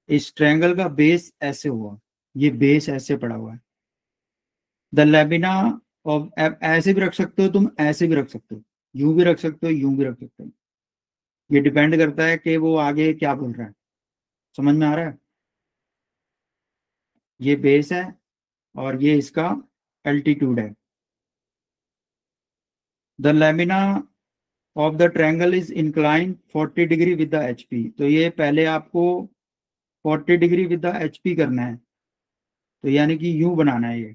इस ट्रायंगल का बेस ऐसे हुआ, ये बेस ऐसे पड़ा हुआ है। द लेबिना ऑफ, ऐसे भी रख सकते हो तुम, ऐसे भी रख सकते हो, यूं भी रख सकते हो, यूं भी रख सकते हो, ये डिपेंड करता है कि वो आगे क्या बोल रहा है। समझ में आ रहा है, ये बेस है और ये इसका एल्टीट्यूड है। The lamina of the triangle is incline 40 degree with the HP, तो ये पहले आपको 40 डिग्री विद द एचपी करना है, तो यानी कि यूं बनाना है ये।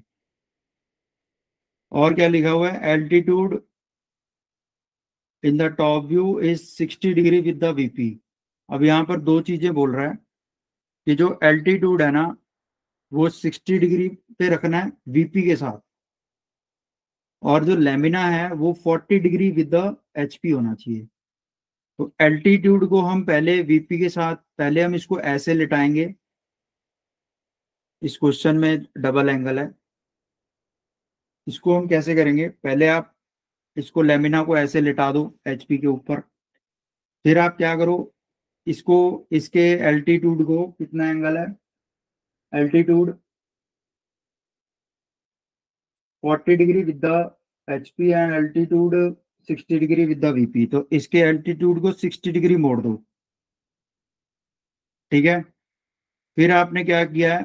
और क्या लिखा हुआ है, altitude in the top view is 60 degree with the VP. अब यहाँ पर दो चीजें बोल रहा है कि जो एल्टीट्यूड है ना, वो 60 डिग्री पे रखना है वीपी के साथ, और जो लेमिना है वो 40 डिग्री विद द एचपी होना चाहिए। तो एल्टीट्यूड को हम पहले वीपी के साथ, पहले हम इसको ऐसे लिटाएंगे, इस क्वेश्चन में डबल एंगल है, इसको हम कैसे करेंगे, पहले आप इसको लेमिना को ऐसे लिटा दो एचपी के ऊपर, फिर आप क्या करो, इसको, इसके एल्टीट्यूड को, कितना एंगल है, altitude 40 degree with the HP and altitude 60 degree with the VP, तो इसके एल्टीट्यूड को 60 डिग्री मोड़ दो, ठीक है। फिर आपने क्या किया है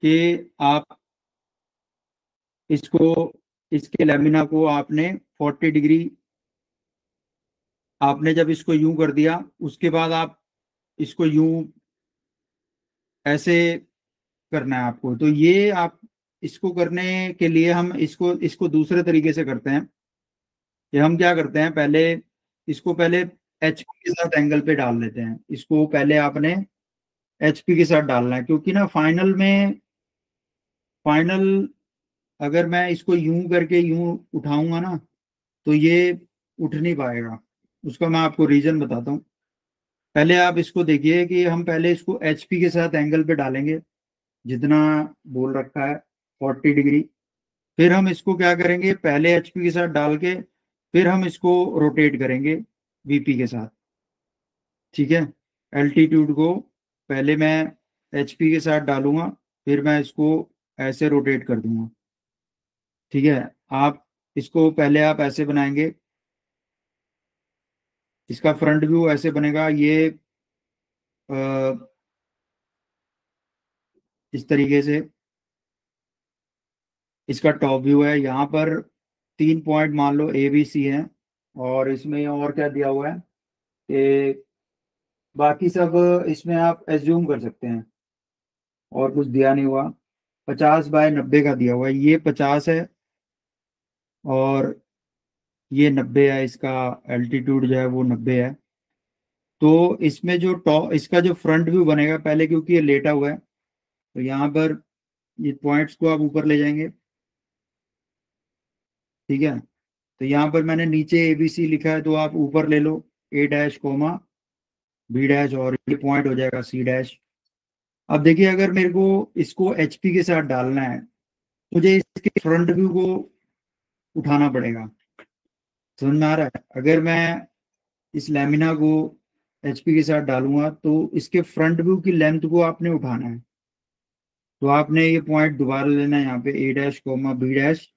कि आप इसको, इसके लेमिना को आपने 40 डिग्री, आपने जब इसको यूं कर दिया, उसके बाद आप इसको यूं ऐसे करना है आपको, तो ये आप इसको करने के लिए हम इसको दूसरे तरीके से करते हैं कि हम क्या करते हैं, पहले एचपी के साथ एंगल पे डाल लेते हैं। इसको पहले आपने एचपी के साथ डालना है, क्योंकि ना फाइनल अगर मैं इसको यूं करके यूं उठाऊंगा ना तो ये उठ नहीं पाएगा। उसका मैं आपको रीजन बताता हूँ। पहले आप इसको देखिए कि हम पहले इसको एचपी के साथ एंगल पे डालेंगे, जितना बोल रखा है 40 डिग्री। फिर हम इसको क्या करेंगे, पहले एचपी के साथ डाल के फिर हम इसको रोटेट करेंगे वीपी के साथ। ठीक है, एल्टीट्यूड को पहले मैं एचपी के साथ डालूंगा, फिर मैं इसको ऐसे रोटेट कर दूंगा। ठीक है, आप इसको पहले आप ऐसे बनाएंगे, इसका फ्रंट व्यू ऐसे बनेगा। ये अ, इस तरीके से इसका टॉप व्यू है। यहाँ पर 3 पॉइंट मान लो ए बी सी है, और इसमें और क्या दिया हुआ है कि बाकी सब इसमें आप एज्यूम कर सकते हैं, और कुछ दिया नहीं हुआ। 50/90 का दिया हुआ है, ये 50 है और ये 90 है। इसका एल्टीट्यूड जो है वो 90 है। तो इसमें जो टॉप इसका जो फ्रंट व्यू बनेगा पहले, क्योंकि ये लेटा हुआ है, तो यहाँ पर ये पॉइंट्स को आप ऊपर ले जाएंगे। ठीक है, तो यहाँ पर मैंने नीचे एबीसी लिखा है, तो आप ऊपर ले लो ए डैश कोमा बी डैश, और ये पॉइंट हो जाएगा सी डैश। अब देखिए, अगर मेरे को इसको एचपी के साथ डालना है, मुझे इसके फ्रंट व्यू को उठाना पड़ेगा। समझ में आ रहा है? अगर मैं इस लैमिना को एचपी के साथ डालूंगा तो इसके फ्रंट व्यू की लेंथ को आपने उठाना है। तो आपने ये पॉइंट दोबारा लेना है, यहाँ पे ए डैश कोमा बी डैश,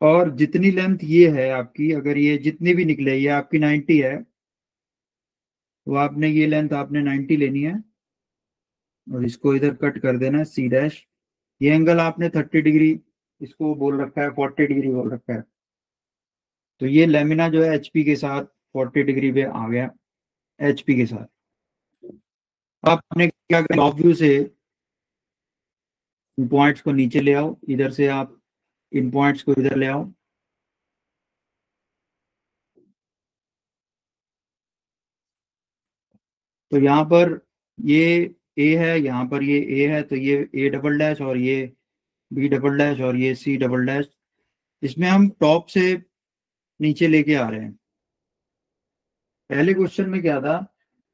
और जितनी लेंथ ये है आपकी, अगर ये जितनी भी निकले, ये आपकी 90 है, तो आपने ये लेंथ आपने 90 लेनी है, और इसको इधर कट कर देना है सी डैश। ये एंगल आपने 30 डिग्री इसको बोल रखा है, 40 डिग्री बोल रखा है। तो ये लेमिना जो है एचपी के साथ 40 डिग्री पे आ गया, एचपी के साथ। आपने क्या किया, टॉप व्यू से इन पॉइंट्स को नीचे ले आओ, इधर से आप इन पॉइंट्स को इधर ले आओ। तो यहाँ पर ये ए है, यहाँ पर ये ए है, तो ये ए डबल डैश, और ये बी डबल डैश, और ये सी डबल डैश। इसमें हम टॉप से नीचे लेके आ रहे हैं। पहले क्वेश्चन में क्या था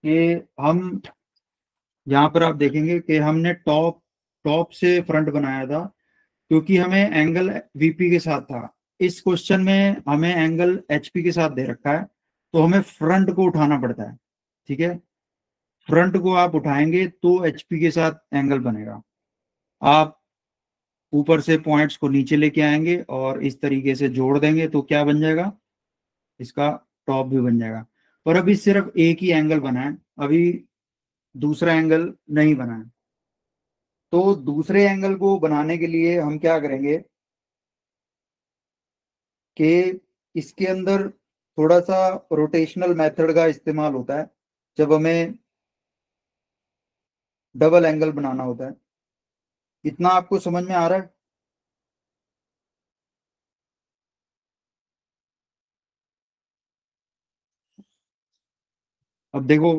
कि हम यहाँ पर आप देखेंगे कि हमने टॉप टॉप से फ्रंट बनाया था, क्योंकि हमें एंगल वीपी के साथ था। इस क्वेश्चन में हमें एंगल एचपी के साथ दे रखा है, तो हमें फ्रंट को उठाना पड़ता है। ठीक है, फ्रंट को आप उठाएंगे तो एचपी के साथ एंगल बनेगा। आप ऊपर से पॉइंट्स को नीचे लेके आएंगे और इस तरीके से जोड़ देंगे, तो क्या बन जाएगा, इसका टॉप भी बन जाएगा। पर अभी सिर्फ एक ही एंगल बना है, अभी दूसरा एंगल नहीं बना है। तो दूसरे एंगल को बनाने के लिए हम क्या करेंगे कि इसके अंदर थोड़ा सा रोटेशनल मेथड का इस्तेमाल होता है, जब हमें डबल एंगल बनाना होता है। इतना आपको समझ में आ रहा है? अब देखो,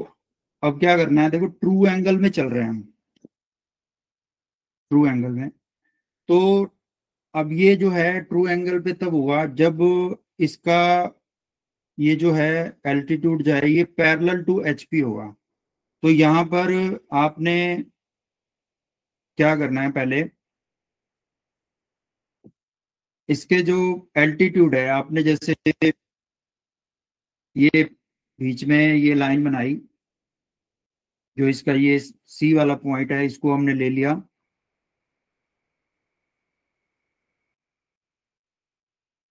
अब क्या करना है, देखो ट्रू एंगल में चल रहे हैं हम, ट्रू एंगल में। तो अब ये जो है ट्रू एंगल पे तब हुआ जब इसका ये जो है एल्टीट्यूड जो है ये पैरेलल टू एचपी होगा। तो यहाँ पर आपने क्या करना है, पहले इसके जो एल्टीट्यूड है, आपने जैसे ये बीच में ये लाइन बनाई, जो इसका ये सी वाला पॉइंट है, इसको हमने ले लिया।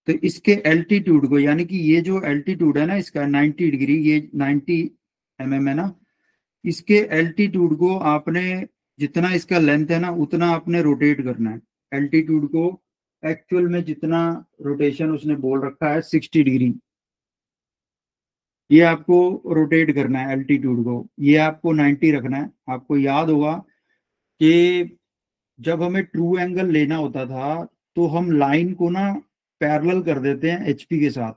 तो इसके एल्टीट्यूड को, यानी कि ये जो एल्टीट्यूड है ना इसका 90 डिग्री, ये 90 mm है ना, इसके एल्टीट्यूड को आपने, जितना इसका लेंथ है ना उतना आपने रोटेट करना है। एल्टीट्यूड को एक्चुअल में जितना रोटेशन उसने बोल रखा है 60 डिग्री, ये आपको रोटेट करना है एल्टीट्यूड को। ये आपको 90 रखना है। आपको याद होगा कि जब हमें ट्रू एंगल लेना होता था तो हम लाइन को ना पैरेलल कर देते हैं एचपी के साथ,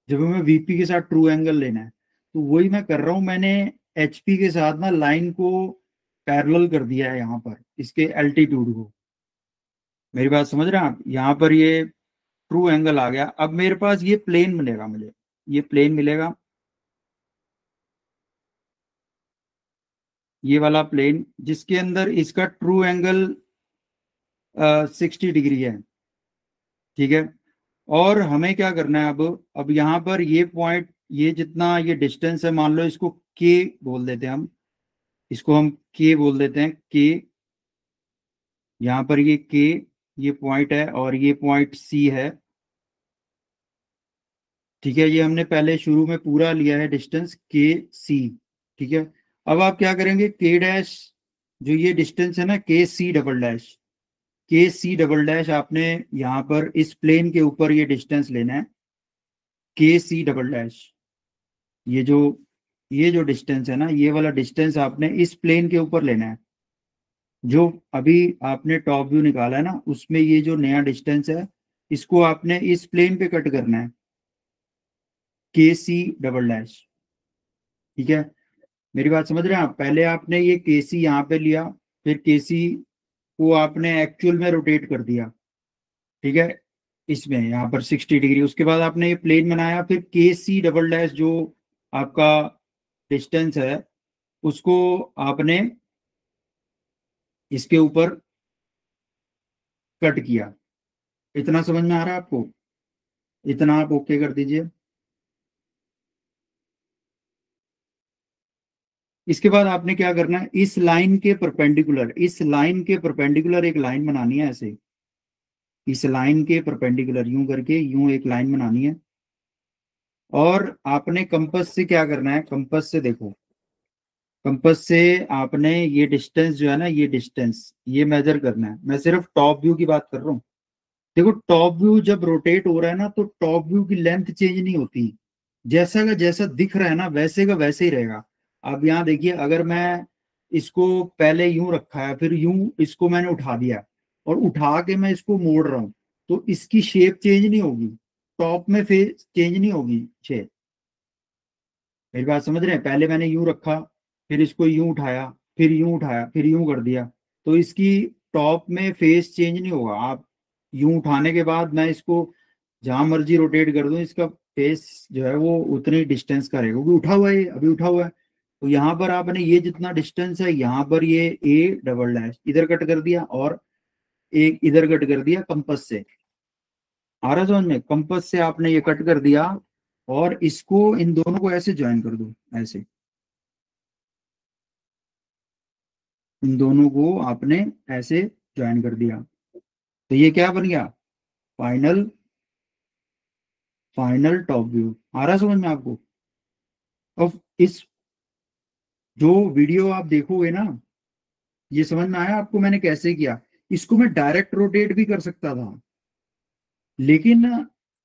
जब हमें वीपी के साथ ट्रू एंगल लेना है। तो वही मैं कर रहा हूं, मैंने एचपी के साथ ना लाइन को पैरेलल कर दिया है यहाँ पर, इसके एल्टीट्यूड को। मेरी बात समझ रहे हैं आप? यहाँ पर ये ट्रू एंगल आ गया। अब मेरे पास ये प्लेन मिलेगा, मुझे ये प्लेन मिलेगा, ये वाला प्लेन जिसके अंदर इसका ट्रू एंगल 60 डिग्री है। ठीक है। और हमें क्या करना है अब यहाँ पर ये पॉइंट, ये जितना ये डिस्टेंस है, मान लो इसको के बोल देते हैं हम, इसको हम के बोल देते हैं, के। यहाँ पर ये के, ये पॉइंट है और ये पॉइंट सी है। ठीक है, ये हमने पहले शुरू में पूरा लिया है डिस्टेंस के सी। ठीक है। अब आप क्या करेंगे, के डैश, जो ये डिस्टेंस है ना के सी डबल डैश, के सी डबल डैश आपने यहाँ पर इस प्लेन के ऊपर ये डिस्टेंस लेना है, के सी डबल डैश। ये जो ये जो डिस्टेंस है ना, ये वाला डिस्टेंस आपने इस प्लेन के ऊपर लेना है। जो अभी आपने टॉप व्यू निकाला है ना, उसमें ये जो नया डिस्टेंस है, इसको आपने इस प्लेन पे कट करना है, के सी डबल डैश। ठीक है, मेरी बात समझ रहे हैं आप? पहले आपने ये के सी यहाँ पे लिया, फिर के सी को आपने एक्चुअल में रोटेट कर दिया। ठीक है, इसमें यहाँ पर 60 डिग्री। उसके बाद आपने ये प्लेन बनाया, फिर के सी डबल डैश जो आपका डिस्टेंस है, उसको आपने इसके ऊपर कट किया। इतना समझ में आ रहा है आपको? इतना आप ओके कर दीजिए। इसके बाद आपने क्या करना है, इस लाइन के परपेंडिकुलर, इस लाइन के परपेंडिकुलर एक लाइन बनानी है ऐसे, इस लाइन के परपेंडिकुलर यूं करके यूं एक लाइन बनानी है। और आपने कंपास से क्या करना है, कंपास से देखो, कंपास से आपने ये डिस्टेंस जो है ना, ये डिस्टेंस ये मेजर करना है। मैं सिर्फ टॉप व्यू की बात कर रहा हूँ। देखो, टॉप व्यू जब रोटेट हो रहा है ना, तो टॉप व्यू की लेंथ चेंज नहीं होती, जैसा का जैसा दिख रहा है ना वैसे का वैसे ही रहेगा। अब यहाँ देखिए, अगर मैं इसको पहले यूं रखा है, फिर यूं इसको मैंने उठा दिया और उठा के मैं इसको मोड़ रहा हूँ, तो इसकी शेप चेंज नहीं होगी, टॉप में फेस चेंज नहीं होगी शेप। मेरी बात समझ रहे हैं? पहले मैंने यूं रखा, फिर इसको यूं उठाया, फिर यूं उठाया, फिर यूं कर दिया, तो इसकी टॉप में फेस चेंज नहीं होगा। आप यूं उठाने के बाद मैं इसको जहां मर्जी रोटेट कर दूं, इसका फेस जो है वो उतनी डिस्टेंस का रहेगा, क्योंकि उठा हुआ है, अभी उठा हुआ है। तो यहाँ पर आपने ये जितना डिस्टेंस है, यहाँ पर ये ए डबल डैश इधर कट कर दिया और एक इधर कट कर दिया कंपास से। आ रहा समझ में? कंपास से आपने ये कट कर दिया और इसको, इन दोनों को ऐसे ज्वाइन कर दो, ऐसे इन दोनों को आपने ऐसे ज्वाइन कर दिया, तो ये क्या बन गया, फाइनल, फाइनल टॉप व्यू। आ रहा समझ में आपको? अब इस जो वीडियो आप देखोगे ना, ये समझ में आया आपको मैंने कैसे किया? इसको मैं डायरेक्ट रोटेट भी कर सकता था, लेकिन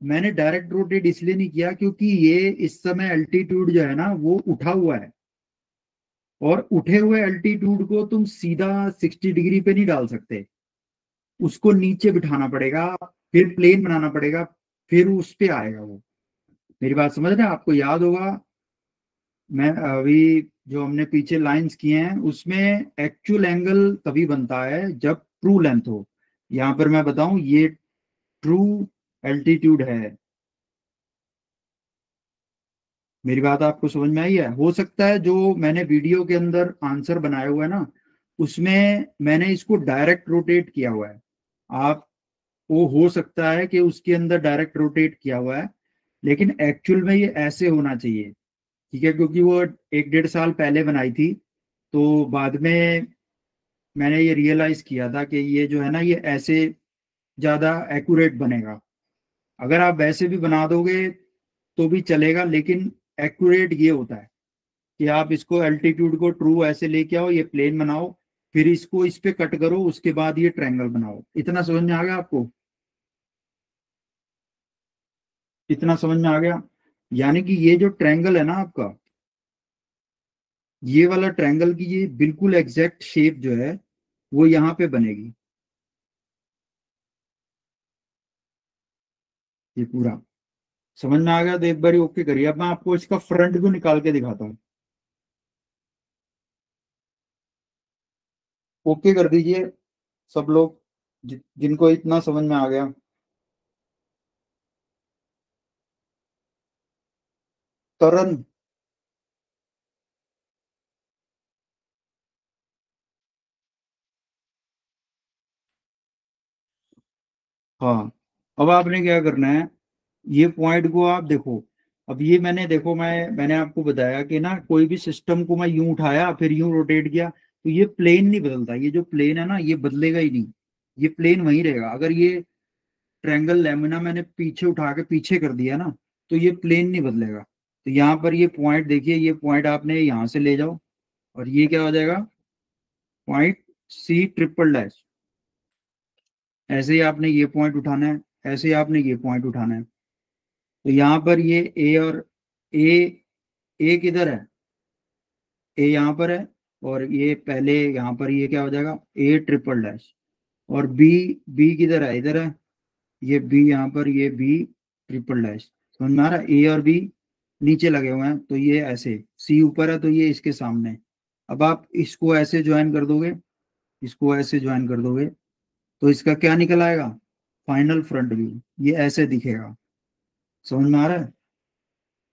मैंने डायरेक्ट रोटेट इसलिए नहीं किया क्योंकि ये इस समय अल्टीट्यूड जो है ना वो उठा हुआ है, और उठे हुए अल्टीट्यूड को तुम सीधा 60 डिग्री पे नहीं डाल सकते, उसको नीचे बिठाना पड़ेगा, फिर प्लेन बनाना पड़ेगा, फिर उस पे आएगा वो। मेरी बात समझ रहे हैं? आपको याद होगा, मैं अभी जो हमने पीछे लाइंस किए हैं उसमें एक्चुअल एंगल तभी बनता है जब ट्रू लेंथ हो। यहाँ पर मैं बताऊं, ये ट्रू एल्टीट्यूड है। मेरी बात आपको समझ में आई है? हो सकता है जो मैंने वीडियो के अंदर आंसर बनाया हुआ है ना, उसमें मैंने इसको डायरेक्ट रोटेट किया हुआ है। आप, वो हो सकता है कि उसके अंदर डायरेक्ट रोटेट किया हुआ है, लेकिन एक्चुअल में ये ऐसे होना चाहिए। ठीक है, क्योंकि वो 1-1.5 साल पहले बनाई थी, तो बाद में मैंने ये रियलाइज किया था कि ये जो है ना, ये ऐसे ज्यादा एक्यूरेट बनेगा। अगर आप वैसे भी बना दोगे तो भी चलेगा, लेकिन एक्यूरेट ये होता है कि आप इसको एल्टीट्यूड को ट्रू ऐसे लेके आओ, ये प्लेन बनाओ, फिर इसको इस पे कट करो, उसके बाद ये ट्रायंगल बनाओ। इतना समझ में आ गया आपको? इतना समझ में आ गया? यानी कि ये जो ट्रायंगल है ना आपका, ये वाला ट्रायंगल की ये बिल्कुल एग्जैक्ट शेप जो है वो यहाँ पे बनेगी। ये पूरा समझ में आ गया तो एक बार ओके करिए। अब मैं आपको इसका फ्रंट व्यू निकाल के दिखाता हूँ। ओके कर दीजिए सब लोग जिनको इतना समझ में आ गया। तरन। हाँ, अब आपने क्या करना है, ये पॉइंट को आप देखो। अब ये मैंने देखो, मैंने आपको बताया कि ना कोई भी सिस्टम को मैं यूं उठाया फिर यूं रोटेट किया तो ये प्लेन नहीं बदलता। ये जो प्लेन है ना ये बदलेगा ही नहीं, ये प्लेन वहीं रहेगा। अगर ये ट्रायंगल लेमिना मैंने पीछे उठा के पीछे कर दिया ना तो ये प्लेन नहीं बदलेगा। तो यहाँ पर ये पॉइंट देखिए, ये पॉइंट आपने यहाँ से ले जाओ और ये क्या हो जाएगा, पॉइंट सी ट्रिपल डैश। ऐसे ही आपने ये पॉइंट उठाना है, ऐसे ही आपने ये पॉइंट उठाना है। तो यहाँ पर ये ए और ए किधर है, ए यहाँ पर है, और ये पहले यहाँ पर ये क्या हो जाएगा ए ट्रिपल डैश। और बी, बी किधर है, इधर है, ये बी यहाँ पर, ये बी ट्रिपल डैश। समझ में आ रहा है, ए और बी नीचे लगे हुए हैं तो ये ऐसे, सी ऊपर है तो ये इसके सामने। अब आप इसको ऐसे ज्वाइन कर दोगे, इसको ऐसे ज्वाइन कर दोगे तो इसका क्या निकल आएगा, फाइनल फ्रंट व्यू। ये ऐसे दिखेगा। समझ में आ रहा है,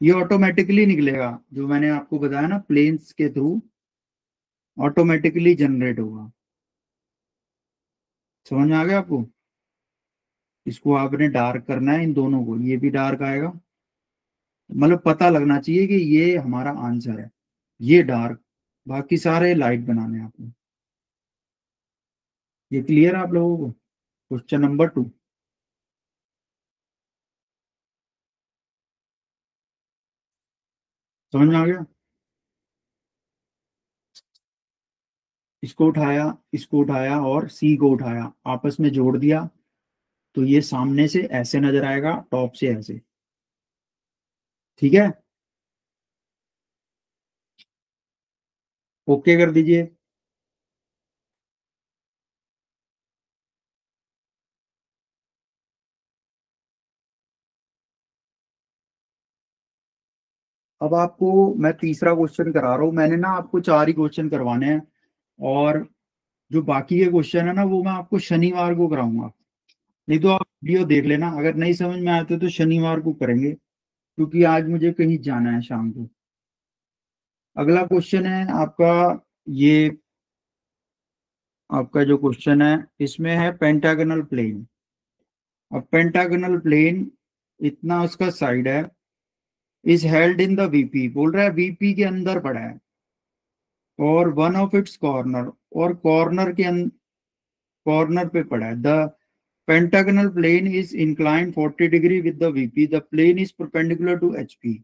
ये ऑटोमेटिकली निकलेगा, जो मैंने आपको बताया ना प्लेन्स के थ्रू ऑटोमेटिकली जनरेट होगा। समझ में आ गया आपको। इसको आपने डार्क करना है, इन दोनों को, ये भी डार्क आएगा। मतलब पता लगना चाहिए कि ये हमारा आंसर है, ये डार्क, बाकी सारे लाइट बनाने हैं आपको। ये क्लियर है आप लोगों को। Question number 2। समझ में आ गया। इसको उठाया और सी को उठाया, आपस में जोड़ दिया तो ये सामने से ऐसे नजर आएगा, टॉप से ऐसे। ठीक है, ओके कर दीजिए। अब आपको मैं तीसरा क्वेश्चन करा रहा हूँ। मैंने ना आपको 4 ही क्वेश्चन करवाने हैं, और जो बाकी के क्वेश्चन है ना वो मैं आपको शनिवार को कराऊंगा। नहीं तो आप वीडियो देख लेना, अगर नहीं समझ में आते तो शनिवार को करेंगे, क्योंकि आज मुझे कहीं जाना है शाम को। अगला क्वेश्चन है आपका, ये आपका जो क्वेश्चन है इसमें है पेंटागनल प्लेन। अब पेंटागनल प्लेन इतना उसका साइड है, is held in the VP, बोल रहा है वीपी के अंदर पड़ा है, और वन ऑफ इट्स कॉर्नर, और कॉर्नर पे पड़ा है। The pentagonal plane is inclined 40 degree with the VP. The plane is perpendicular to HP.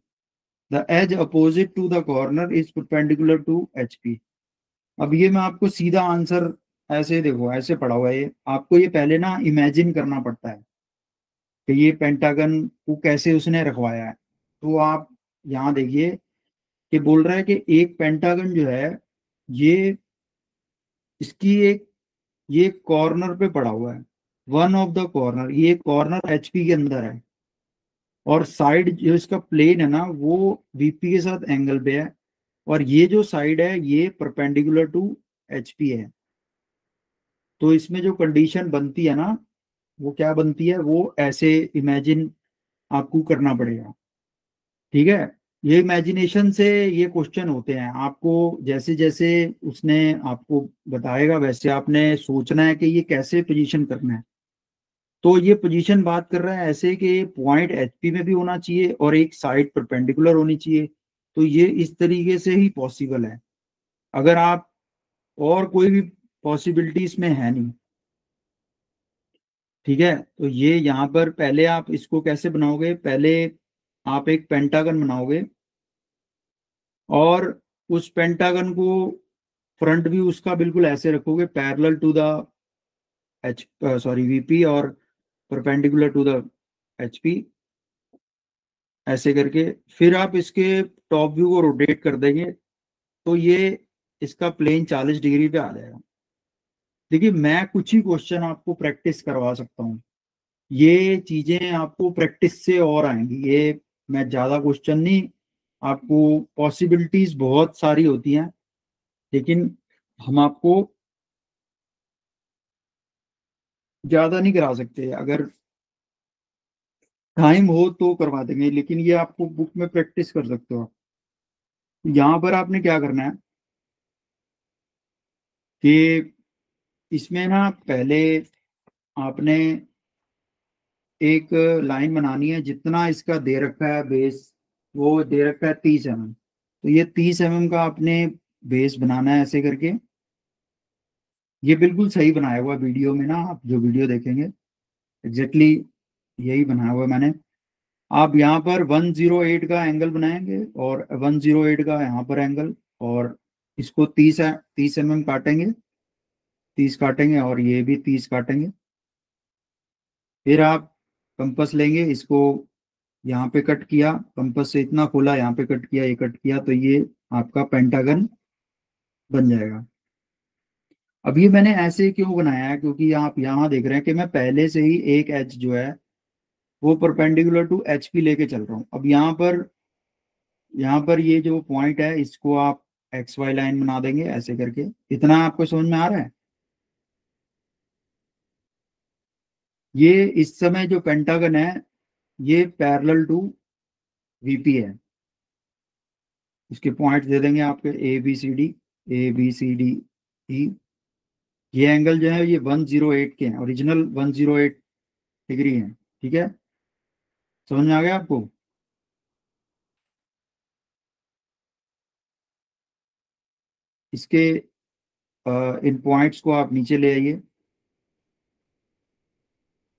The edge opposite to the corner is perpendicular to HP. अब ये मैं आपको सीधा आंसर, ऐसे देखो ऐसे पढ़ा हुआ है ये, आपको ये पहले ना इमेजिन करना पड़ता है कि ये पेंटागन को कैसे उसने रखवाया है। तो आप यहाँ देखिए कि बोल रहा है कि एक पेंटागन जो है ये, इसकी एक, ये कॉर्नर पे पड़ा हुआ है, वन ऑफ द कॉर्नर, ये कॉर्नर एचपी के अंदर है, और साइड जो इसका प्लेन है ना वो वीपी के साथ एंगल पे है, और ये जो साइड है ये परपेंडिकुलर टू एचपी है। तो इसमें जो कंडीशन बनती है ना वो क्या बनती है, वो ऐसे इमेजिन आपको करना पड़ेगा। ठीक है, ये इमेजिनेशन से ये क्वेश्चन होते हैं। आपको जैसे जैसे उसने आपको बताएगा वैसे आपने सोचना है कि ये कैसे पोजीशन करना है। तो ये पोजीशन बात कर रहा है ऐसे कि पॉइंट एचपी में भी होना चाहिए और एक साइड परपेंडिकुलर होनी चाहिए। तो ये इस तरीके से ही पॉसिबल है, अगर आप, और कोई भी पॉसिबिलिटी इसमें है नहीं। ठीक है, तो ये यहाँ पर पहले आप इसको कैसे बनाओगे, पहले आप एक पेंटागन बनाओगे, और उस पेंटागन को फ्रंट व्यू उसका बिल्कुल ऐसे रखोगे parallel to the H, sorry VP, और परपेंडिकुलर टू द एचपी, ऐसे करके। फिर आप इसके टॉप व्यू को रोटेट कर देंगे तो ये इसका प्लेन 40 डिग्री पे आ जाएगा। देखिए मैं कुछ ही क्वेश्चन आपको प्रैक्टिस करवा सकता हूँ, ये चीजें आपको प्रैक्टिस से और आएंगी। ये मैं ज्यादा क्वेश्चन नहीं, आपको पॉसिबिलिटीज बहुत सारी होती हैं, लेकिन हम आपको ज्यादा नहीं करा सकते। अगर टाइम हो तो करवा देंगे, लेकिन ये आपको बुक में प्रैक्टिस कर सकते हो। यहाँ पर आपने क्या करना है कि इसमें ना पहले आपने एक लाइन बनानी है। जितना इसका दे रखा है बेस, वो दे रखा है 30 mm। तो ये 30 mm का आपने बेस बनाना है ऐसे करके। ये बिल्कुल सही बनाया हुआ वीडियो में ना, आप जो वीडियो देखेंगे एग्जैक्टली यही बनाया हुआ है मैंने। आप यहाँ पर 108 का एंगल बनाएंगे और 108 का यहाँ पर एंगल, और इसको 30 mm काटेंगे, 30 काटेंगे और ये भी 30 काटेंगे। फिर आप कंपास लेंगे, इसको यहाँ पे कट किया, कंपास से इतना खोला, यहाँ पे कट किया, ये कट किया, तो ये आपका पेंटागन बन जाएगा। अब ये मैंने ऐसे क्यों बनाया है, क्योंकि आप यहाँ देख रहे हैं कि मैं पहले से ही एक एच जो है वो परपेंडिकुलर टू एच पी लेके चल रहा हूँ। अब यहाँ पर ये जो पॉइंट है इसको आप एक्स वाई लाइन बना देंगे ऐसे करके। इतना आपको समझ में आ रहा है? ये इस समय जो पेंटागन है ये पैरेलल टू वीपी है। इसके पॉइंट दे देंगे आपके A B C D, A B C D E. ये एंगल जो है ये 108 के हैं, ओरिजिनल 108 डिग्री है। ठीक है, समझ में आ गया आपको? इसके इन पॉइंट्स को आप नीचे ले आइए।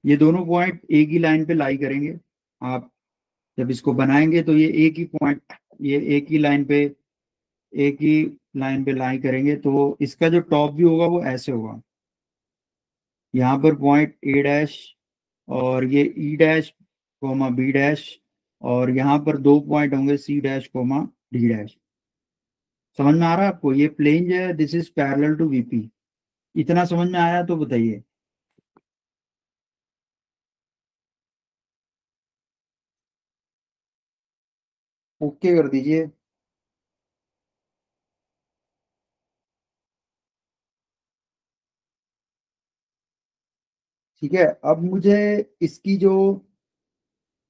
ये दोनों पॉइंट एक ही लाइन पे लाई करेंगे। आप जब इसको बनाएंगे तो ये एक ही पॉइंट, ये एक ही लाइन पे लाई करेंगे, तो इसका जो टॉप व्यू होगा वो ऐसे होगा। यहाँ पर पॉइंट ए डैश, और ये E dash comma B dash, और यहाँ पर दो पॉइंट होंगे C dash comma D dash. समझ में आ रहा है आपको? ये प्लेन जो है this is parallel to VP. इतना समझ में आया तो बताइए। ओके कर दीजिए। ठीक है, अब मुझे इसकी जो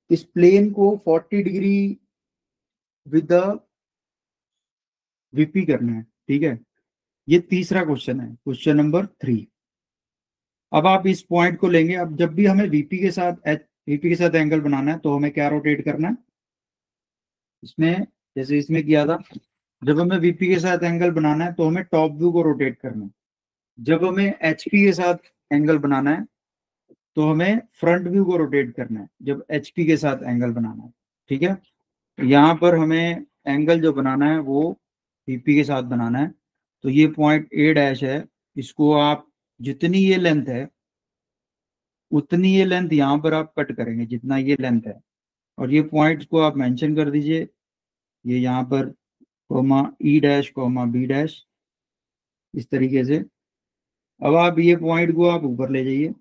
इस प्लेन को 40 डिग्री विद द वीपी करना है। ठीक है, ये तीसरा क्वेश्चन है, क्वेश्चन नंबर 3। अब आप इस पॉइंट को लेंगे। अब जब भी हमें वीपी के साथ एंगल बनाना है तो हमें क्या रोटेट करना है इसमें, जैसे इसमें किया था। जब हमें वीपी के साथ एंगल बनाना है तो हमें टॉप व्यू को रोटेट करना है। जब हमें एचपी के साथ एंगल बनाना है तो हमें फ्रंट व्यू को रोटेट करना है, जब एचपी के साथ एंगल बनाना है। ठीक है, तो यहाँ पर हमें एंगल जो बनाना है वो वीपी के साथ बनाना है। तो ये पॉइंट ए डैश है, इसको आप जितनी ये लेंथ है उतनी ये लेंथ यहाँ पर आप कट करेंगे, जितना ये लेंथ है। और ये पॉइंट्स को आप मेंशन कर दीजिए, ये यहाँ पर comma E dash comma B dash, इस तरीके से। अब आप ये पॉइंट को आप ऊपर ले जाइए,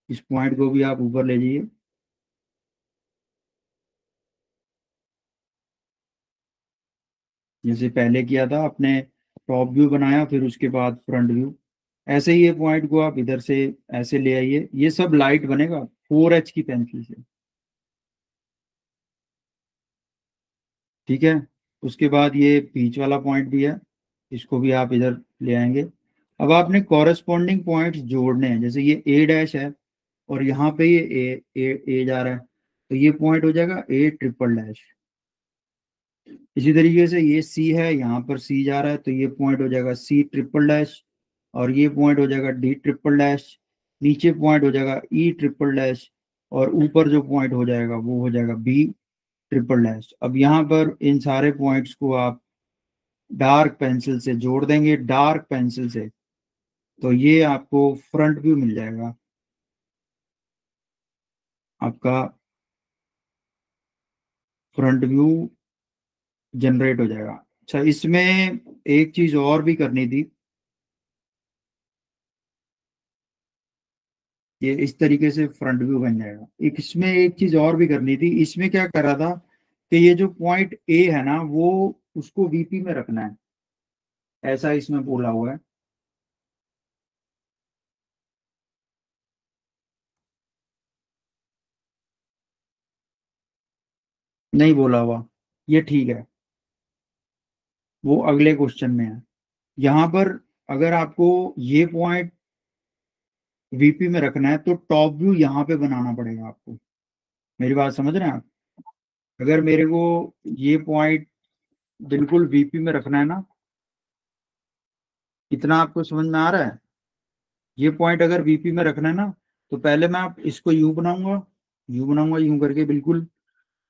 इस पॉइंट को भी आप ऊपर ले जाइए। जैसे पहले किया था आपने, टॉप व्यू बनाया फिर उसके बाद फ्रंट व्यू। ऐसे ही ये पॉइंट को आप इधर से ऐसे ले आइए। ये सब लाइट बनेगा 4H की पेंसिल से। ठीक है, उसके बाद ये बीच वाला पॉइंट भी है, इसको भी आप इधर ले आएंगे। अब आपने कॉरेस्पॉन्डिंग पॉइंट्स जोड़ने हैं। जैसे ये ए डैश है और यहाँ पे ये ए जा रहा है, तो ये पॉइंट हो जाएगा ए ट्रिपल डैश। इसी तरीके से ये सी है, यहाँ पर सी जा रहा है, तो ये पॉइंट हो जाएगा सी ट्रिपल डैश, और ये पॉइंट हो जाएगा डी ट्रिपल डैश। नीचे पॉइंट हो जाएगा ई ट्रिपल डैश, और ऊपर जो पॉइंट हो जाएगा वो हो जाएगा बी ट्रिपल डैश। अब यहाँ पर इन सारे पॉइंट्स को आप डार्क पेंसिल से जोड़ देंगे, डार्क पेंसिल से, तो ये आपको फ्रंट व्यू मिल जाएगा। आपका फ्रंट व्यू जनरेट हो जाएगा। अच्छा, इसमें एक चीज और भी करनी थी। ये इस तरीके से फ्रंट व्यू बन जाएगा। एक इसमें एक चीज और भी करनी थी, इसमें क्या करा था कि ये जो पॉइंट ए है ना वो उसको वीपी में रखना है, ऐसा इसमें बोला हुआ है। नहीं बोला हुआ, ये ठीक है, वो अगले क्वेश्चन में है। यहाँ पर अगर आपको ये पॉइंट वीपी में रखना है तो टॉप व्यू यहाँ पे बनाना पड़ेगा आपको। मेरी बात समझ रहे हैं आप? अगर मेरे को ये पॉइंट बिल्कुल वीपी में रखना है ना, इतना आपको समझ में आ रहा है? ये पॉइंट अगर वीपी में रखना है ना, तो पहले मैं आप इसको यू बनाऊंगा, यू बनाऊंगा यूं करके बिल्कुल,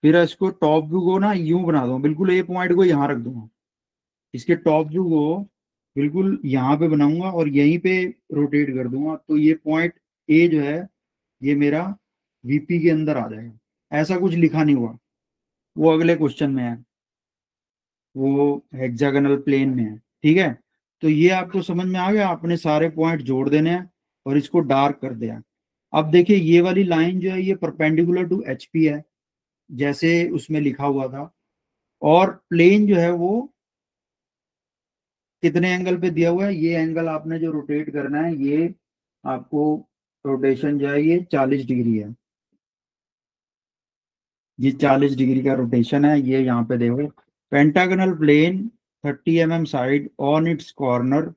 फिर इसको टॉप व्यू को ना यूं बना दूंगा, बिल्कुल ए पॉइंट को यहाँ रख दूंगा, इसके टॉप व्यू को बिल्कुल यहाँ पे बनाऊंगा और यहीं पे रोटेट कर दूंगा, तो ये पॉइंट ए जो है ये मेरा वीपी के अंदर आ जाएगा। ऐसा कुछ लिखा नहीं हुआ, वो अगले क्वेश्चन में है, वो हेक्सागोनल प्लेन में है। ठीक है, तो ये आपको समझ में आ गया, आपने सारे पॉइंट जोड़ देने हैं और इसको डार्क कर दिया। अब देखिए ये वाली लाइन जो है ये परपेंडिकुलर टू एचपी है, जैसे उसमें लिखा हुआ था, और प्लेन जो है वो कितने एंगल पे दिया हुआ है, ये एंगल आपने जो रोटेट करना है ये आपको रोटेशन जो है ये 40 डिग्री है, ये 40 डिग्री का रोटेशन है। ये यहाँ पे देखो, pentagonal plane 30 mm side on its corner,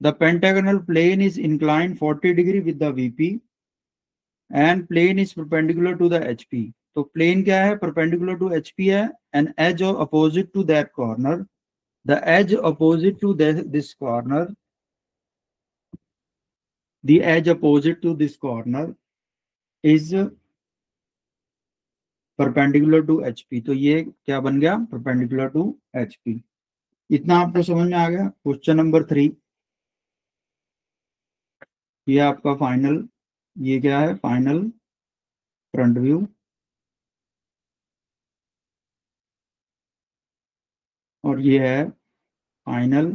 the pentagonal plane is inclined 40 degree with the VP and plane is perpendicular to the HP. तो प्लेन क्या है, परपेंडिकुलर टू एचपी है, and edge opposite to that corner, the edge opposite to this corner, the edge opposite to this corner is perpendicular to HP। तो ये क्या बन गया, perpendicular to HP। इतना आपको समझ में आ गया। क्वेश्चन नंबर 3, ये आपका फाइनल, ये क्या है, फाइनल फ्रंट व्यू, और ये है फाइनल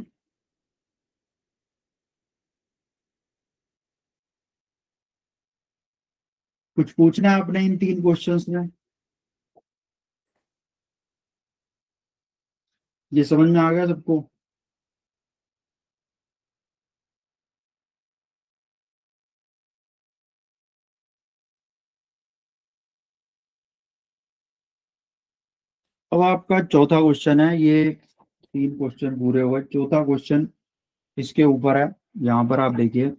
कुछ पूछना है आपने इन 3 क्वेश्चंस में? ये समझ में आ गया सबको? अब आपका चौथा क्वेश्चन है, ये 3 क्वेश्चन पूरे हुए, चौथा क्वेश्चन इसके ऊपर है, यहाँ पर आप देखिए।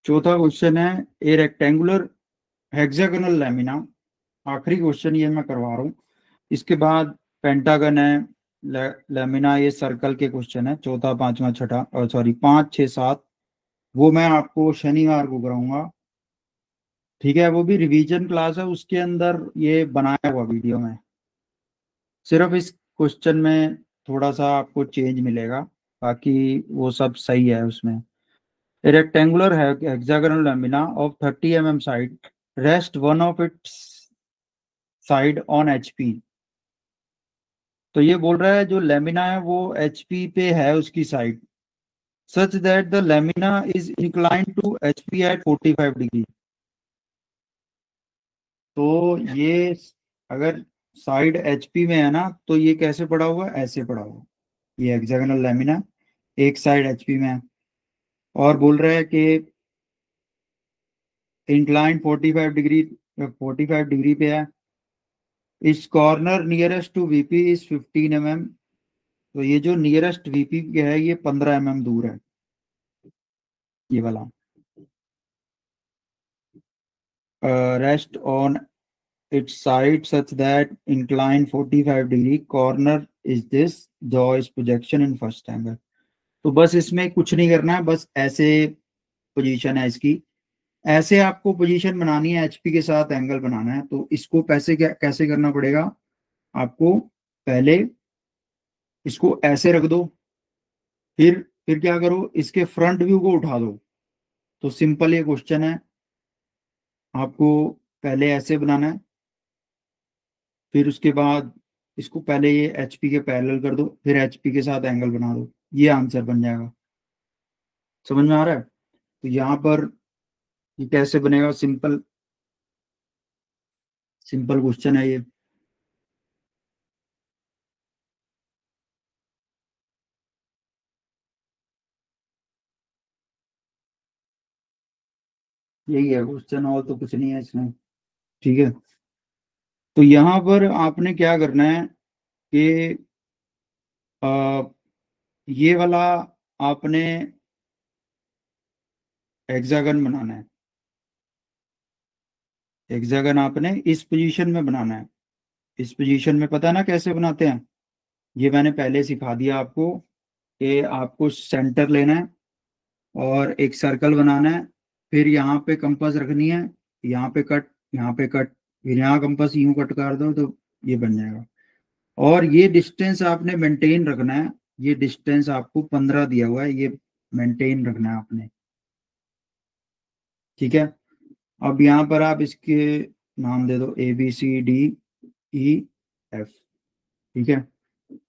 चौथा क्वेश्चन है, ए रेक्टेंगुलर हेक्सागोनल लैमिना, आखिरी क्वेश्चन ये मैं करवा रहा हूँ, इसके बाद पेंटागन है, लैमिना, ये सर्कल के क्वेश्चन है, चौथा पांचवा छठा, सॉरी 5 6 7, वो मैं आपको शनिवार को कराऊंगा। ठीक है, वो भी रिवीजन क्लास है, उसके अंदर ये बनाया हुआ वीडियो में, सिर्फ इस क्वेश्चन में थोड़ा सा आपको चेंज मिलेगा, बाकी वो सब सही है उसमें। A rectangular hexagonal lamina of 30 mm side rest one of its side on HP। तो ये बोल रहा है जो लेमिना है वो HP पे है उसकी side, such that the lamina is inclined to HP at 45 degree. तो ये अगर साइड HP में है ना, तो ये कैसे पड़ा हुआ है, ऐसे पड़ा हुआ, ये हेक्सागोनल लेमिना एक साइड HP में है, और बोल रहा है कि इंक्लाइंड 45 डिग्री, 45 डिग्री पे है, इस corner nearest to VP is 15 mm। तो ये जो नियरेस्ट वीपी के है ये 15 mm दूर है, ये वाला। Rest on it's side such that incline 45 degree, corner is this, jaw is projection in first angle. तो बस इसमें कुछ नहीं करना है, बस ऐसे पोजीशन है इसकी, ऐसे आपको पोजीशन बनानी है, एचपी के साथ एंगल बनाना है, तो इसको कैसे करना पड़ेगा आपको। पहले इसको ऐसे रख दो, फिर क्या करो, इसके फ्रंट व्यू को उठा दो। तो सिंपल ये क्वेश्चन है, आपको पहले ऐसे बनाना है, फिर उसके बाद इसको पहले ये एचपी के पैरेलल कर दो, फिर एचपी के साथ एंगल बना दो, ये आंसर बन जाएगा। समझ में आ रहा है? तो यहाँ पर ये कैसे बनेगा, सिंपल सिंपल क्वेश्चन है ये। यही है क्वेश्चन, और तो कुछ नहीं है इसमें। ठीक है, तो यहाँ पर आपने क्या करना है कि आ, ये वाला आपने हेक्सागन बनाना है। हेक्सागन आपने इस पोजीशन में बनाना है। इस पोजीशन में पता है ना कैसे बनाते हैं, ये मैंने पहले सिखा दिया आपको कि आपको सेंटर लेना है और एक सर्कल बनाना है, फिर यहाँ पे कंपास रखनी है, यहाँ पे कट, यहाँ पे कट, फिर यहाँ कंपास यूं कट कर दो तो ये बन जाएगा। और ये डिस्टेंस आपने मेंटेन रखना है, ये डिस्टेंस आपको 15 दिया हुआ है, ये मेंटेन रखना है आपने। ठीक है, अब यहाँ पर आप इसके नाम दे दो ABCDEF। ठीक है,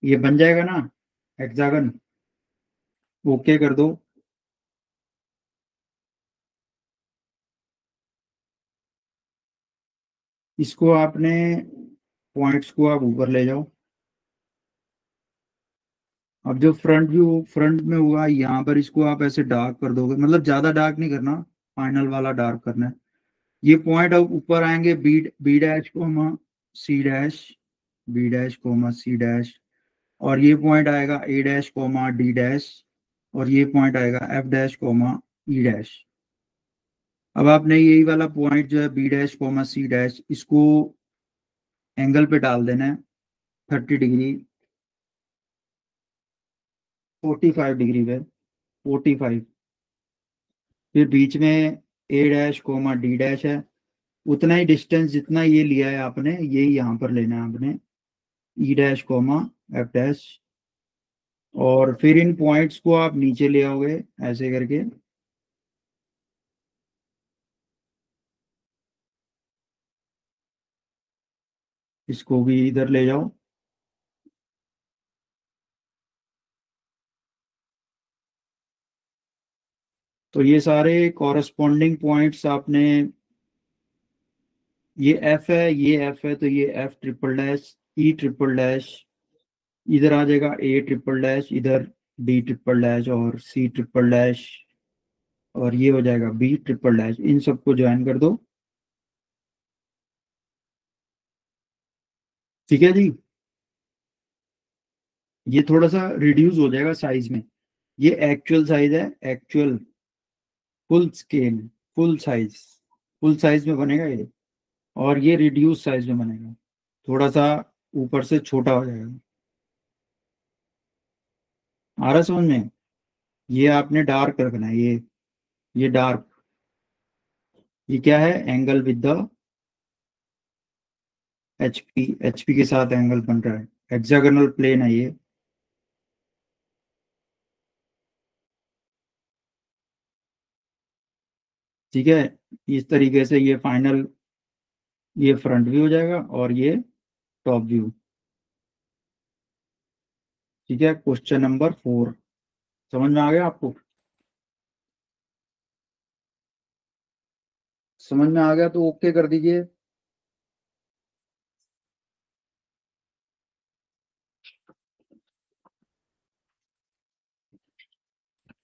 ये बन जाएगा ना हेक्सागन। ओके कर दो। इसको आपने पॉइंट्स को आप ऊपर ले जाओ। अब जो फ्रंट में हुआ यहाँ पर, इसको आप ऐसे डार्क कर दोगे, मतलब ज्यादा डार्क नहीं करना, फाइनल वाला डार्क करना है। ये पॉइंट अब ऊपर आएंगे, B dash comma C dash, B dash comma C dash, और ये पॉइंट आएगा A dash comma D dash, और ये पॉइंट आएगा F dash comma E dash. अब आपने यही वाला पॉइंट जो है B dash comma C dash, इसको एंगल पे डाल देना है 30 डिग्री, 45 डिग्री पे, 45। फिर बीच में ए डैश कोमा डी डैश है, उतना ही डिस्टेंस जितना ये लिया है आपने, यही यहाँ पर लेना है आपने, ई डैश कोमा एफ डैश। और फिर इन पॉइंट्स को आप नीचे ले आओगे ऐसे करके, इसको भी इधर ले जाओ। तो ये सारे कॉरस्पॉन्डिंग पॉइंट्स आपने, ये एफ है, ये एफ है, तो ये F triple dash, E triple dash, इधर आ जाएगा ए ट्रिपल डैश, इधर डी ट्रिपल डैश और सी ट्रिपल डैश, और ये हो जाएगा बी ट्रिपल डैश। इन सबको ज्वाइन कर दो। ठीक है जी, ये थोड़ा सा रिड्यूस हो जाएगा साइज में। ये एक्चुअल साइज है, actual full scale, full size, full size में बनेगा ये। और ये रिड्यूस साइज में बनेगा, थोड़ा सा ऊपर से छोटा हो जाएगा। आ रहा समझ में? ये आपने डार्क रखना है, ये डार्क, ये क्या है, angle with the HP, HP के साथ एंगल बन रहा है, हेक्सागोनल प्लेन है ये। ठीक है, इस तरीके से ये फाइनल, ये फ्रंट व्यू हो जाएगा और ये टॉप व्यू। ठीक है, क्वेश्चन नंबर 4 समझ में आ गया आपको? समझ में आ गया तो ओके कर दीजिए।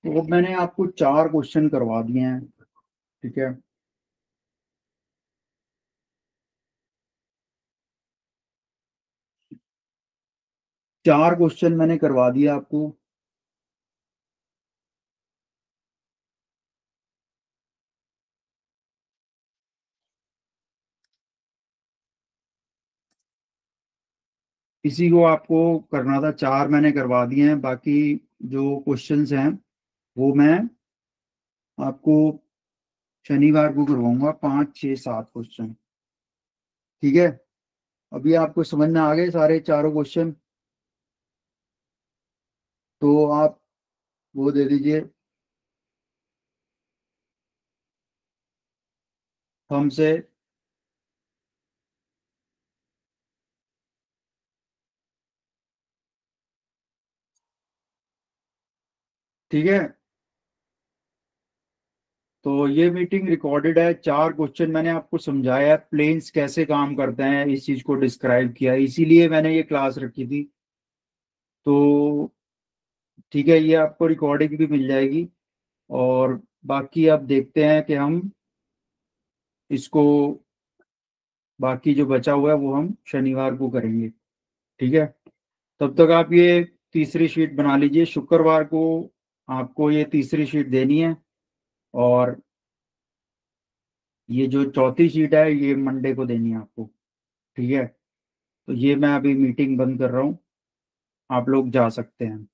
तो अब मैंने आपको 4 क्वेश्चन करवा दिए हैं। ठीक है, 4 क्वेश्चन मैंने करवा दिया आपको। इसी को आपको करना था, 4 मैंने करवा दिए हैं, बाकी जो क्वेश्चंस हैं वो मैं आपको शनिवार को करवाऊंगा 5, 6, 7 क्वेश्चन। ठीक है, अभी आपको समझ में आ गए सारे चारों क्वेश्चन? तो आप वो दे दीजिए हमसे। ठीक है, तो ये मीटिंग रिकॉर्डेड है। 4 क्वेश्चन मैंने आपको समझाया है, प्लेन्स कैसे काम करते हैं, इस चीज को डिस्क्राइब किया है, इसीलिए मैंने ये क्लास रखी थी। तो ठीक है, ये आपको रिकॉर्डिंग भी मिल जाएगी। और बाकी अब देखते हैं कि हम इसको, बाकी जो बचा हुआ है वो हम शनिवार को करेंगे। ठीक है, तब तक आप ये तीसरी शीट बना लीजिए। शुक्रवार को आपको ये तीसरी शीट देनी है, और ये जो चौथी शीट है ये मंडे को देनी है आपको। ठीक है, तो ये मैं अभी मीटिंग बंद कर रहा हूँ, आप लोग जा सकते हैं।